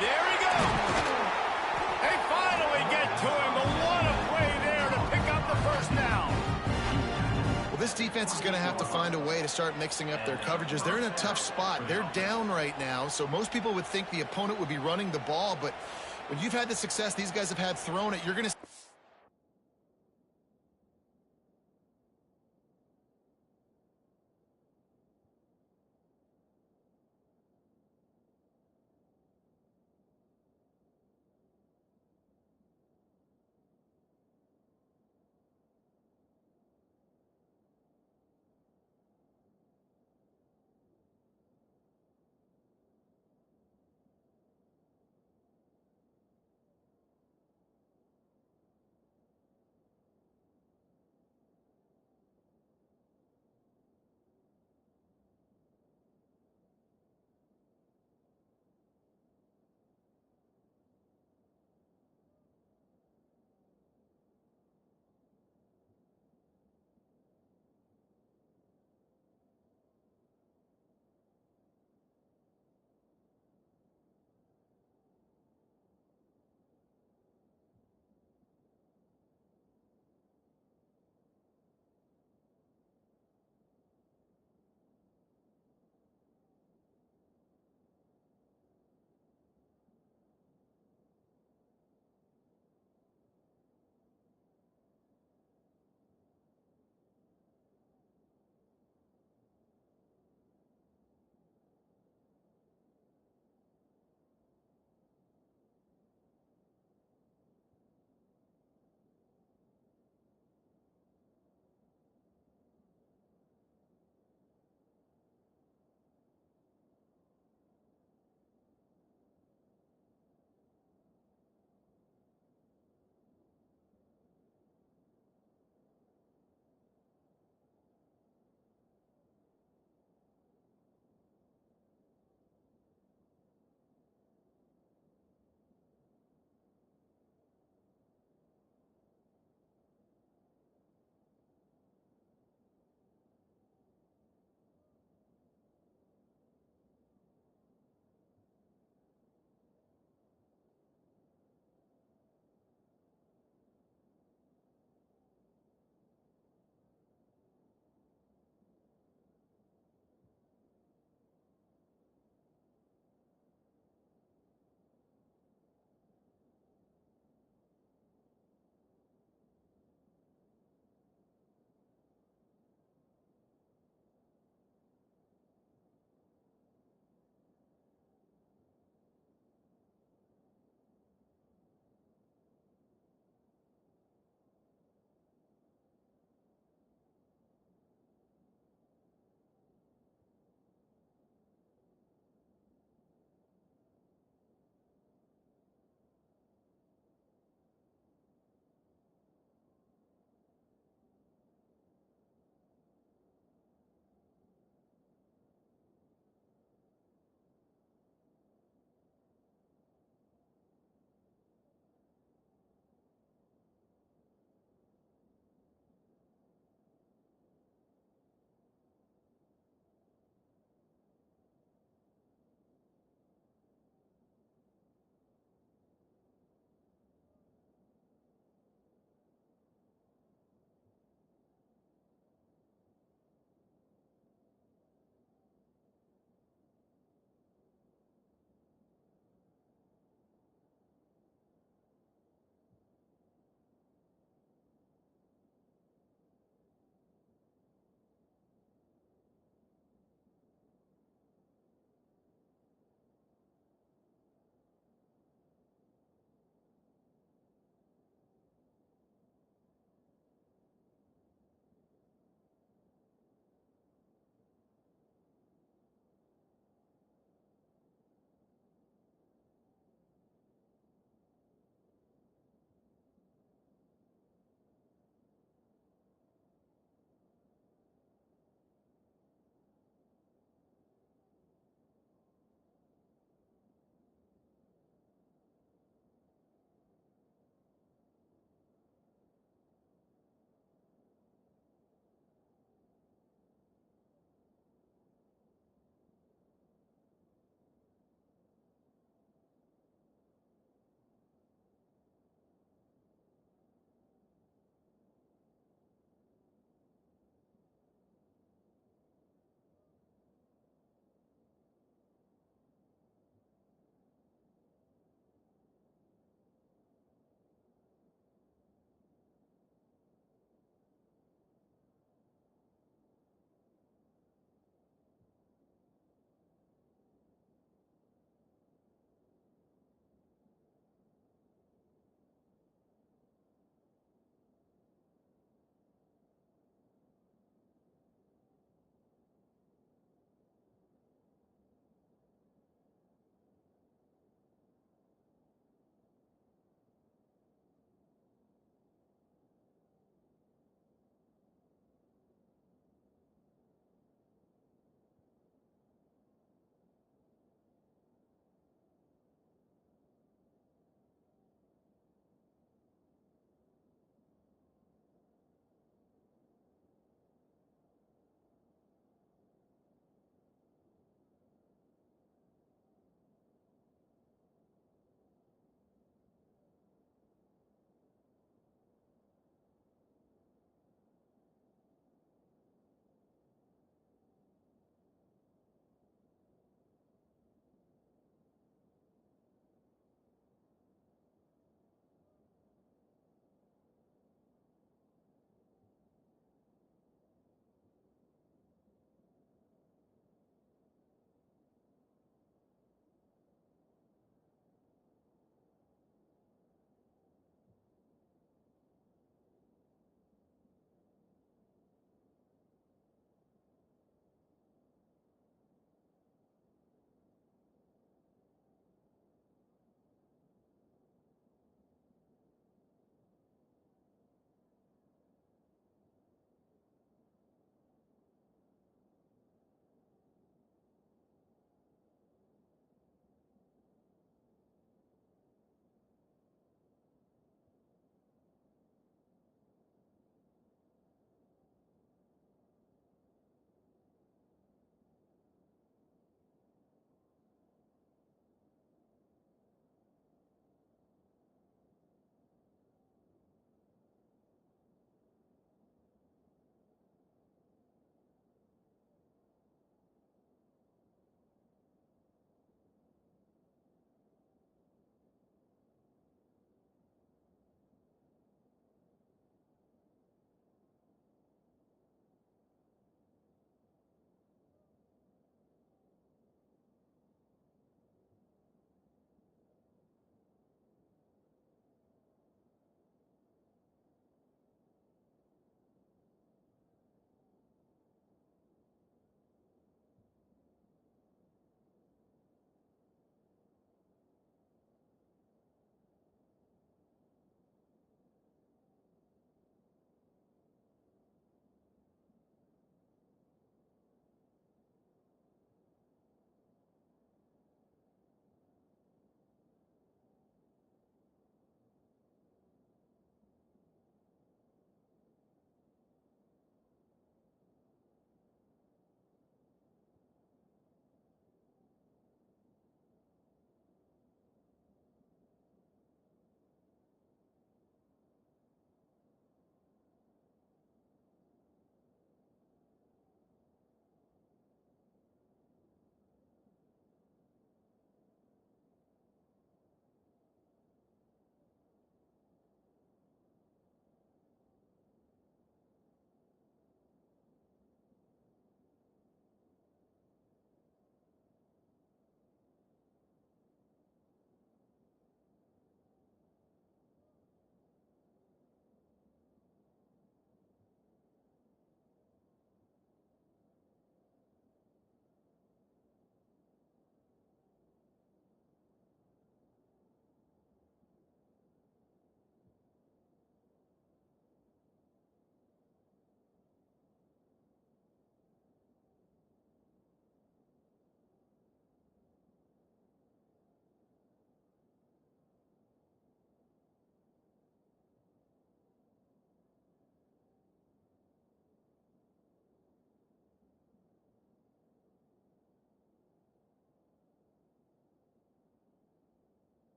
S3: There he goes. They finally get to him, but what a play there to pick up the first down.
S1: Well, this defense is going to have to find a way to start mixing up their coverages. They're in a tough spot. They're down right now, so most people would think the opponent would be running the ball, but when you've had the success these guys have had throwing it, you're going to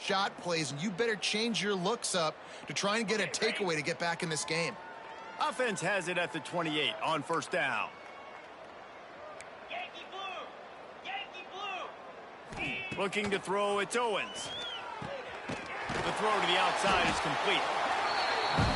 S1: shot plays, and you better change your looks up to try and get a takeaway to get back in this game.
S3: Offense has it at the 28 on first down.
S6: Yankee blue! Yankee blue!
S3: Looking to throw, it's Owens. The throw to the outside is complete.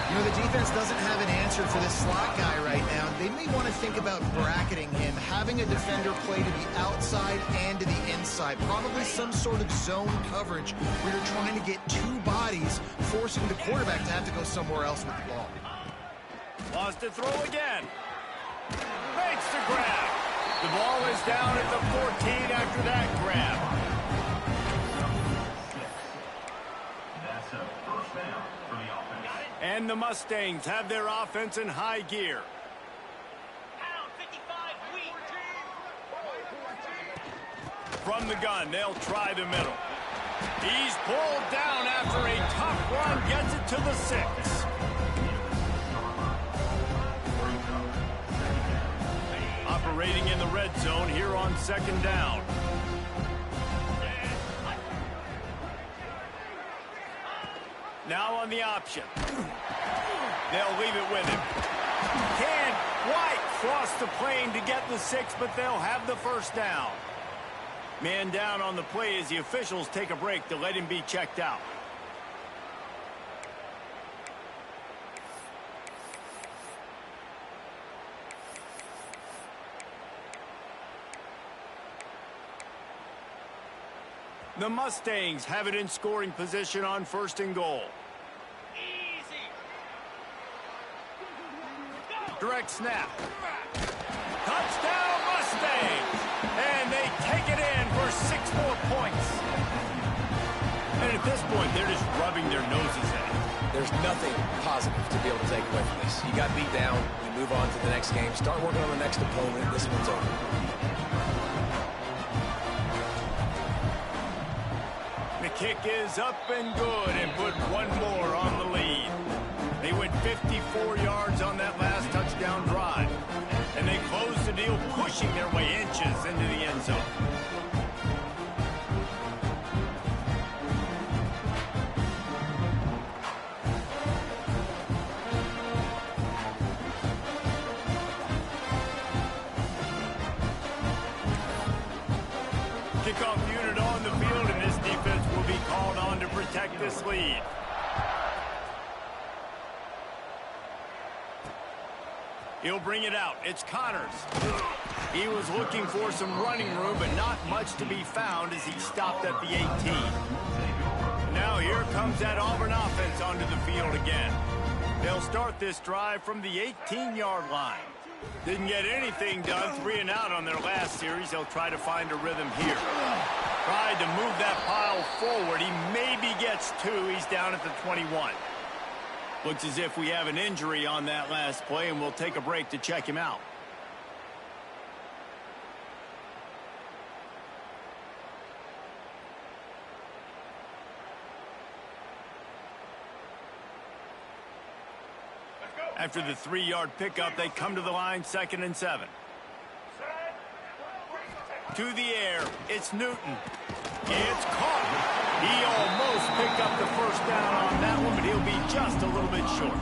S1: You know, the defense doesn't have an answer for this slot guy right now. They may want to think about bracketing him, having a defender play to the outside and to the inside. Probably some sort of zone coverage where you're trying to get two bodies, forcing the quarterback to have to go somewhere else with the ball.
S3: Lost to throw again. Makes the grab. The ball is down at the 14 after that grab.
S4: That's a first down for the offense.
S3: And the Mustangs have their offense in high gear.
S6: Pound 55 weak.
S3: From the gun, they'll try the middle. He's pulled down after a tough run, gets it to the 6. Operating in the red zone here on second down. Now on the option. They'll leave it with him. Can White cross the plane to get the 6, but they'll have the first down. Man down on the play as the officials take a break to let him be checked out. The Mustangs have it in scoring position on first and goal.
S6: Easy.
S3: Direct snap. Touchdown Mustangs! And they take it in for 6 more points. And at this point, they're just rubbing their noses in it.
S2: There's nothing positive to be able to take away from this. You got beat down, you move on to the next game, start working on the next opponent, this one's over.
S3: The kick is up and good and put one more on the lead. They went 54 yards on that last touchdown drive. And they closed the deal, pushing their way inches into the end zone. Kickoff unit on the field, and this defense will be called on to protect this lead. He'll bring it out. It's Connors. He was looking for some running room, but not much to be found as he stopped at the 18. Now here comes that Auburn offense onto the field again. They'll start this drive from the 18-yard line. Didn't get anything done, 3 and out on their last series. They'll try to find a rhythm here. Tried to move that pile forward. He maybe gets 2. He's down at the 21. Looks as if we have an injury on that last play, and we'll take a break to check him out. After the 3-yard pickup, they come to the line, 2nd and 7. To the air, it's Newton. It's caught. He almost picked up the first down on that one, but he'll be just a little bit short.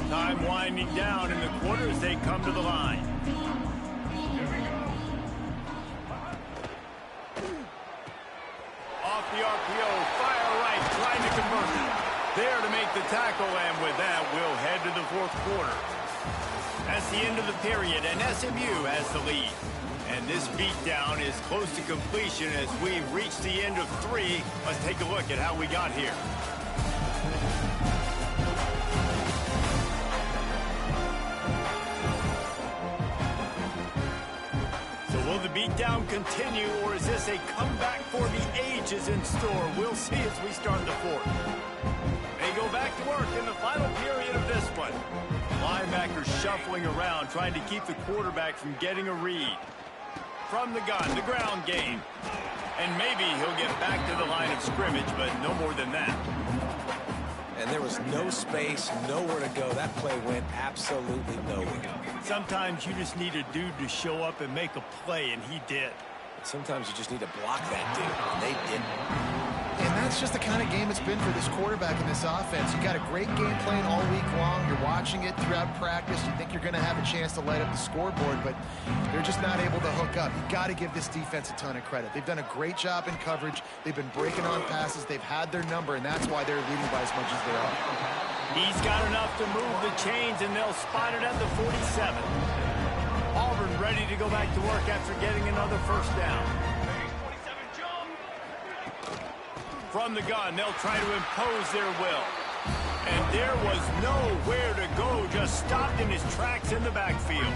S3: Time winding down in the quarter as they come to the line. Off the RPO, fire right, trying to convert it. There to make the tackle, and with that, we'll head to the 4th quarter. That's the end of the period, and SMU has the lead. And this beatdown is close to completion as we reach the end of 3. Let's take a look at how we got here. Will the beatdown continue, or is this a comeback for the ages in store? We'll see as we start the 4th. They go back to work in the final period of this one. Linebackers shuffling around, trying to keep the quarterback from getting a read. From the gun, the ground game. And maybe he'll get back to the line of scrimmage, but no more than that.
S2: And there was no space, nowhere to go. That play went absolutely nowhere.
S3: Sometimes you just need a dude to show up and make a play, and he did.
S2: Sometimes you just need to block that dude, and they didn't.
S1: And that's just the kind of game it's been for this quarterback in this offense. You got a great game plan all week long. You're watching it throughout practice. You think you're going to have a chance to light up the scoreboard, but they're just not able to hook up. You got to give this defense a ton of credit. They've done a great job in coverage. They've been breaking on passes. They've had their number, and that's why they're leading by as much as they are.
S3: He's got enough to move the chains, and they'll spot it at the 47. Auburn ready to go back to work after getting another first down. From the gun, they'll try to impose their will. And there was nowhere to go, just stopped in his tracks in the backfield.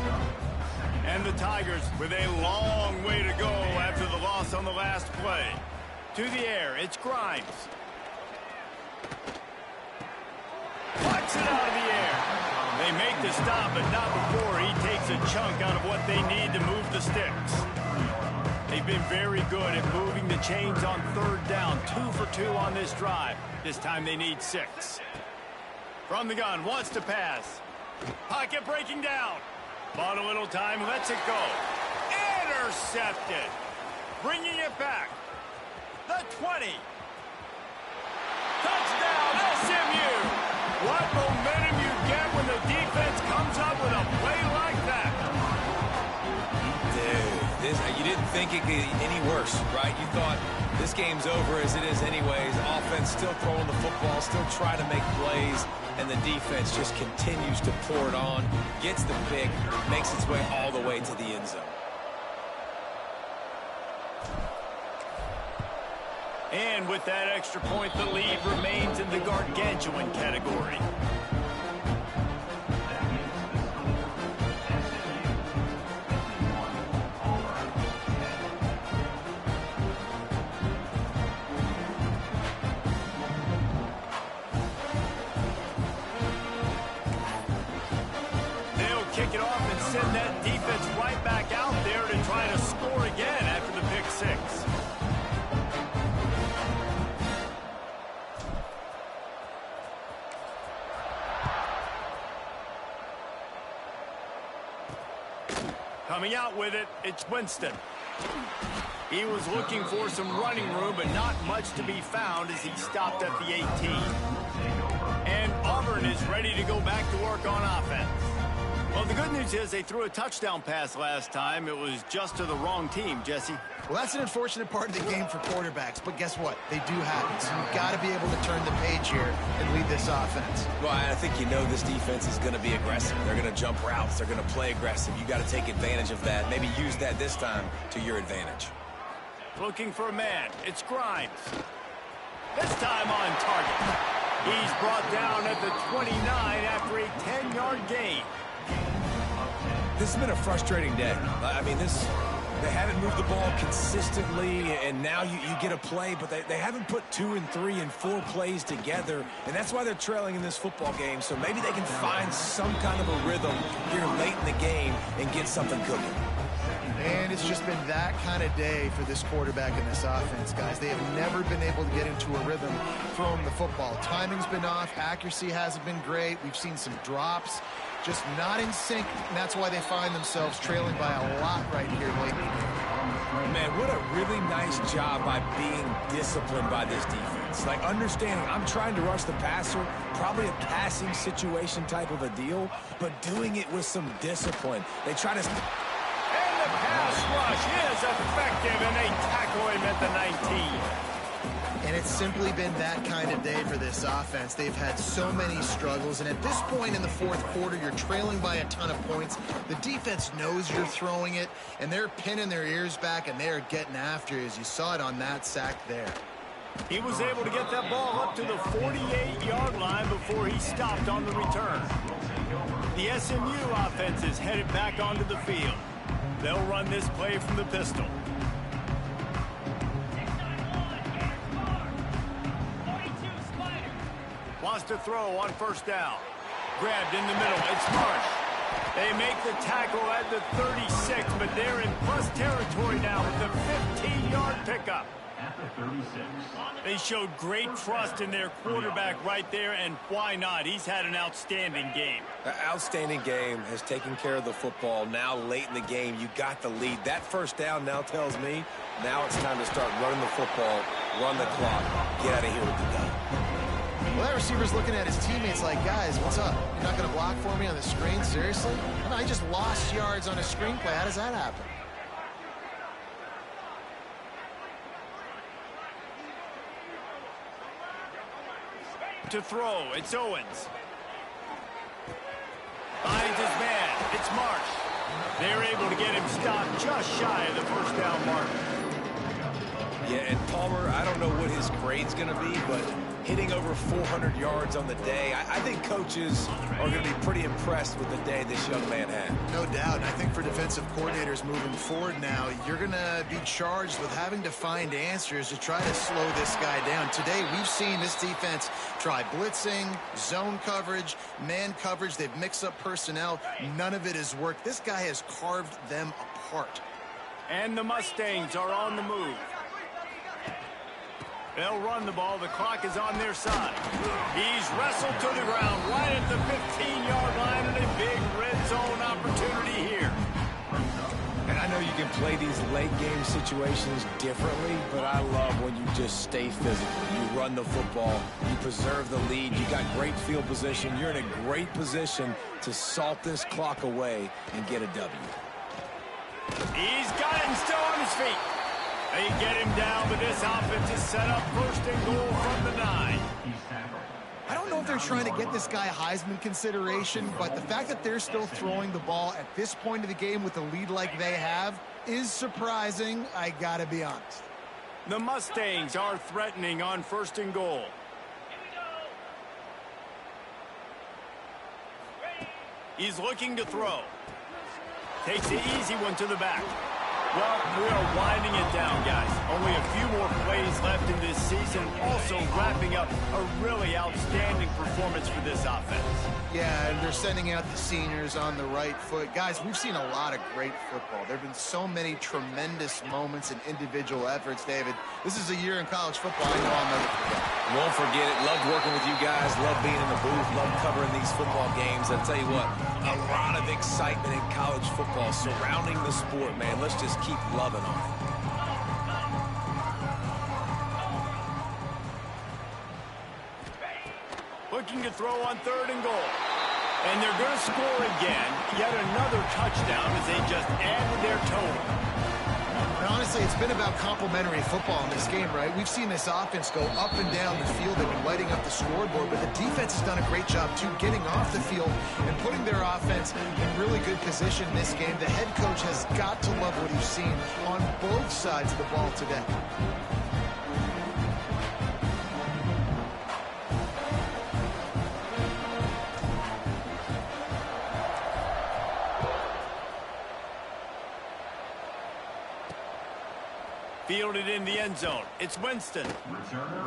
S3: And the Tigers with a long way to go after the loss on the last play. To the air, it's Grimes. Puts it out of the air. They make the stop, but not before he takes a chunk out of what they need to move the sticks. They've been very good at moving the chains on third down. 2 for 2 on this drive. This time they need 6. From the gun, wants to pass. Pocket breaking down. Bought a little time, lets it go. Intercepted. Bringing it back. The 20. Touchdown, SMU. What momentum you get when the defense comes up with a play like that.
S2: Dude, you didn't think it could get any worse, right? You thought this game's over as it is anyways. Offense still throwing the football, still trying to make plays, and the defense just continues to pour it on, gets the pick, makes its way all the way to the end zone.
S3: And with that extra point, the lead remains in the gargantuan category. They'll kick it off and send that defense right back out there to try to score again after the pick 6. Coming out with it, it's Winston. He was looking for some running room, but not much to be found as he stopped at the 18. And Auburn is ready to go back to work on offense. Well, the good news is they threw a touchdown pass last time. It was just to the wrong team, Jesse.
S1: Well, that's an unfortunate part of the game for quarterbacks, but guess what? They do happen, so you've got to be able to turn the page here and lead this offense.
S2: Well, I think you know this defense is going to be aggressive. They're going to jump routes. They're going to play aggressive. You got to take advantage of that. Maybe use that this time to your advantage.
S3: Looking for a man. It's Grimes. This time on target. He's brought down at the 29 after a 10-yard gain.
S2: This has been a frustrating day. I mean, they haven't moved the ball consistently, and now you get a play, but they haven't put 2 and 3 and 4 plays together, and that's why they're trailing in this football game. So maybe they can find some kind of a rhythm here late in the game and get something cooking.
S1: And it's just been that kind of day for this quarterback in this offense, guys. They have never been able to get into a rhythm throwing the football. Timing's been off. Accuracy hasn't been great. We've seen some drops. Just not in sync, and that's why they find themselves trailing by a lot right here late in the game.
S2: Man, what a really nice job by being disciplined by this defense. Like, understanding I'm trying to rush the passer, probably a passing situation type of a deal, but doing it with some discipline. They try to...
S3: And the pass rush is effective, and they tackle him at the 19.
S1: And it's simply been that kind of day for this offense. They've had so many struggles, and at this point in the fourth quarter, you're trailing by a ton of points. The defense knows you're throwing it, and they're pinning their ears back, and they're getting after you, as you saw it on that sack there.
S3: He was able to get that ball up to the 48-yard line before he stopped on the return. The SMU offense is headed back onto the field. They'll run this play from the pistol. Wants to throw on first down. Grabbed in the middle. It's Marsh. They make the tackle at the 36, but they're in plus territory now with the 15-yard pickup.
S4: at the 36.
S3: They showed great trust in their quarterback right there, and why not? He's had an outstanding game.
S2: An outstanding game, has taken care of the football. Now late in the game, you got the lead. That first down now tells me now it's time to start running the football, run the clock, get out of here with the dub.
S1: Well, that receiver's looking at his teammates like, guys, what's up? You're not going to block for me on the screen? Seriously? I just lost yards on a screenplay. How does that happen?
S3: To throw, it's Owens. Finds his man, it's Marsh. They're able to get him stopped just shy of the first down mark.
S2: Yeah, and Palmer, I don't know what his grade's going to be, but hitting over 400 yards on the day, I think coaches are going to be pretty impressed with the day this young man had.
S1: No doubt. And I think for defensive coordinators moving forward now, you're going to be charged with having to find answers to try to slow this guy down. Today, we've seen this defense try blitzing, zone coverage, man coverage. They've mixed up personnel. None of it has worked. This guy has carved them apart.
S3: And the Mustangs are on the move. They'll run the ball. The clock is on their side. He's wrestled to the ground right at the 15-yard line, and a big red zone opportunity here.
S2: And I know you can play these late-game situations differently, but I love when you just stay physical. You run the football. You preserve the lead. You got great field position. You're in a great position to salt this clock away and get a W.
S3: He's got it and still on his feet. They get him down, but this offense is set up first and goal from the 9.
S1: I don't know if they're trying to get this guy Heisman consideration, but the fact that they're still throwing the ball at this point of the game with a lead like they have is surprising, I gotta be honest.
S3: The Mustangs are threatening on first and goal. He's looking to throw. Takes the easy one to the back. Well, we are winding it down, guys. Only a few more plays left in this season. Also wrapping up a really outstanding performance for this offense.
S1: Yeah, and they're sending out the seniors on the right foot. Guys, we've seen a lot of great football. There have been so many tremendous moments and individual efforts, David. This is a year in college football I know I'll never forget.
S2: Won't forget it. Loved working with you guys. Love being in the booth. Love covering these football games. I'll tell you what, a lot of excitement in college football surrounding the sport, man. Let's just keep loving on it.
S3: Looking to throw on third and goal. And they're going to score again. Yet another touchdown as they just added their total.
S1: And honestly, it's been about complementary football in this game, right? We've seen this offense go up and down the field. They've been lighting up the scoreboard, but the defense has done a great job, too, getting off the field and putting their offense in really good position in this game. The head coach has got to love what he's seen on both sides of the ball today.
S3: Fielded in the end zone. It's Winston.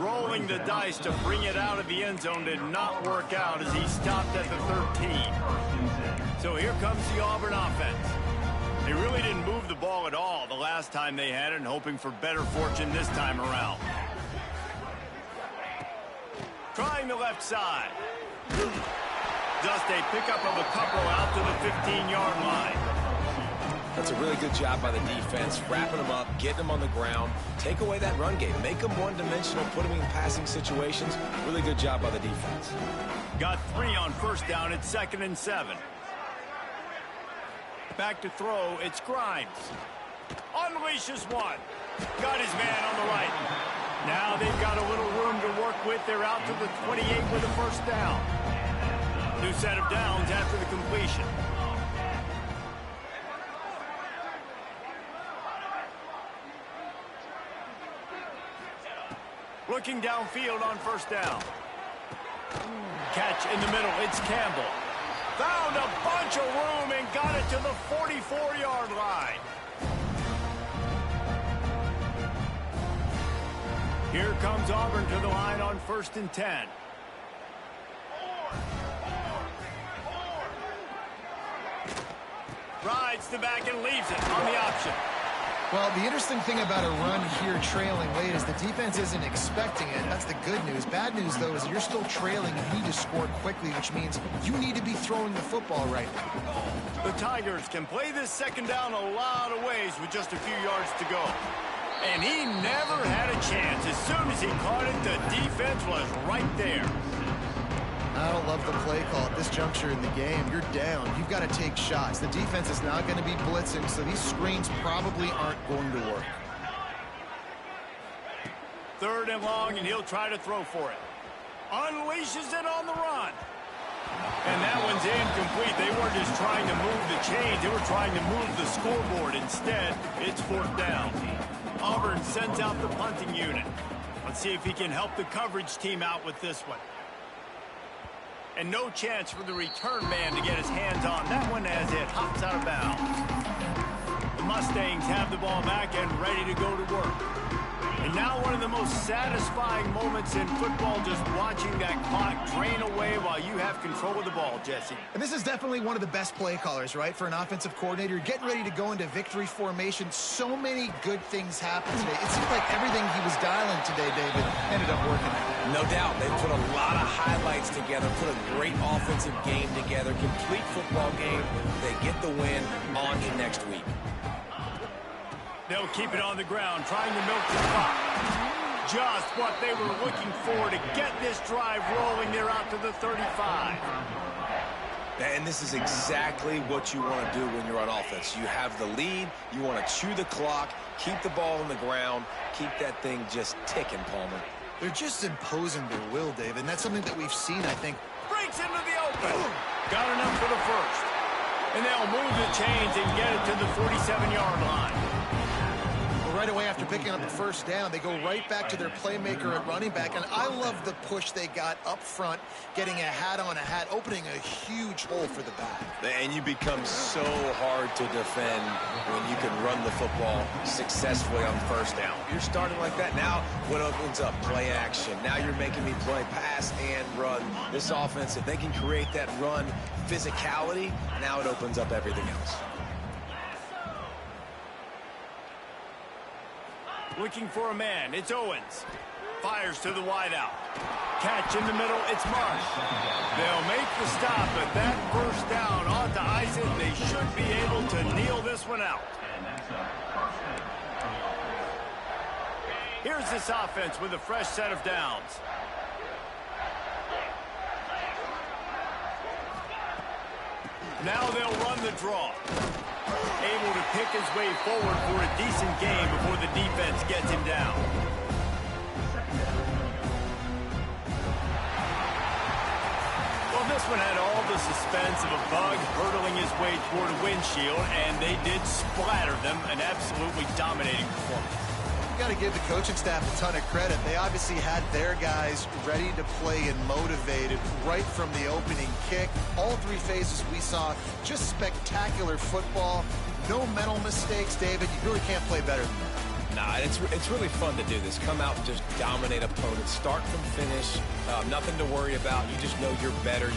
S3: Rolling the dice to bring it out of the end zone did not work out as he stopped at the 13. So here comes the Auburn offense. They really didn't move the ball at all the last time they had it, and hoping for better fortune this time around. Trying the left side. Just a pickup of a couple out to the 15-yard line.
S2: That's a really good job by the defense, wrapping them up, getting them on the ground, take away that run game, make them one-dimensional, put them in passing situations. Really good job by the defense.
S3: Got 3 on first down. It's 2nd and 7. Back to throw. It's Grimes. Unleashes one. Got his man on the right. Now they've got a little room to work with. They're out to the 28 with a first down. New set of downs after the completion. Looking downfield on first down. Catch in the middle. It's Campbell. Found a bunch of room and got it to the 44-yard line. Here comes Auburn to the line on 1st and 10. Rides the back and leaves it on the option.
S1: Well, the interesting thing about a run here trailing late is the defense isn't expecting it. That's the good news. Bad news, though, is you're still trailing and you need to score quickly, which means you need to be throwing the football right now.
S3: The Tigers can play this second down a lot of ways with just a few yards to go. And he never had a chance. As soon as he caught it, the defense was right there.
S1: I don't love the play call at this juncture in the game. You're down. You've got to take shots. The defense is not going to be blitzing, so these screens probably aren't going to work.
S3: 3rd and long, and he'll try to throw for it. Unleashes it on the run. And that one's incomplete. They weren't just trying to move the chains. They were trying to move the scoreboard. Instead, it's 4th down. Auburn sends out the punting unit. Let's see if he can help the coverage team out with this one. And no chance for the return man to get his hands on that one as it hops out of bounds. The Mustangs have the ball back and ready to go to work. And now one of the most satisfying moments in football, just watching that clock drain away while you have control of the ball, Jesse.
S1: And this is definitely one of the best play callers, right, for an offensive coordinator. Getting ready to go into victory formation. So many good things happened today. It seemed like everything he was dialing today, David, ended up working out.
S2: No doubt. They put a lot of highlights together, put a great offensive game together, complete football game. They get the win. On to next week.
S3: They'll keep it on the ground, trying to milk the clock. Just what they were looking for to get this drive rolling. They're out to the 35.
S2: And this is exactly what you want to do when you're on offense. You have the lead. You want to chew the clock, keep the ball on the ground, keep that thing just ticking, Palmer.
S1: They're just imposing their will, David, and that's something that we've seen, I think.
S3: Breaks into the open. Got enough for the first. And they'll move the chains and get it to the 47-yard line.
S1: Right away after picking up the first down, they go right back to their playmaker at running back, and I love the push they got up front, getting a hat on a hat, opening a huge hole for the back.
S2: And you become so hard to defend when you can run the football successfully on first down. You're starting like that. Now what opens up? Play action. Now you're making me play pass and run. This offense, if they can create that run physicality, now it opens up everything else.
S3: Looking for a man. It's Owens. Fires to the wideout. Catch in the middle. It's Marsh. They'll make the stop, but that first down ought to ice it. They should be able to kneel this one out. Here's this offense with a fresh set of downs. Now they'll run the draw. Able to pick his way forward for a decent game before the defense gets him down. Well, this one had all the suspense of a bug hurtling his way toward a windshield, and they did splatter them, an absolutely dominating performance.
S1: You got to give the coaching staff a ton of credit. They obviously had their guys ready to play and motivated right from the opening kick. All 3 phases we saw, just spectacular football. No mental mistakes, David. You really can't play better than that.
S2: Nah, it's really fun to do this. Come out and just dominate opponents. Start from finish. Nothing to worry about. You just know you're better.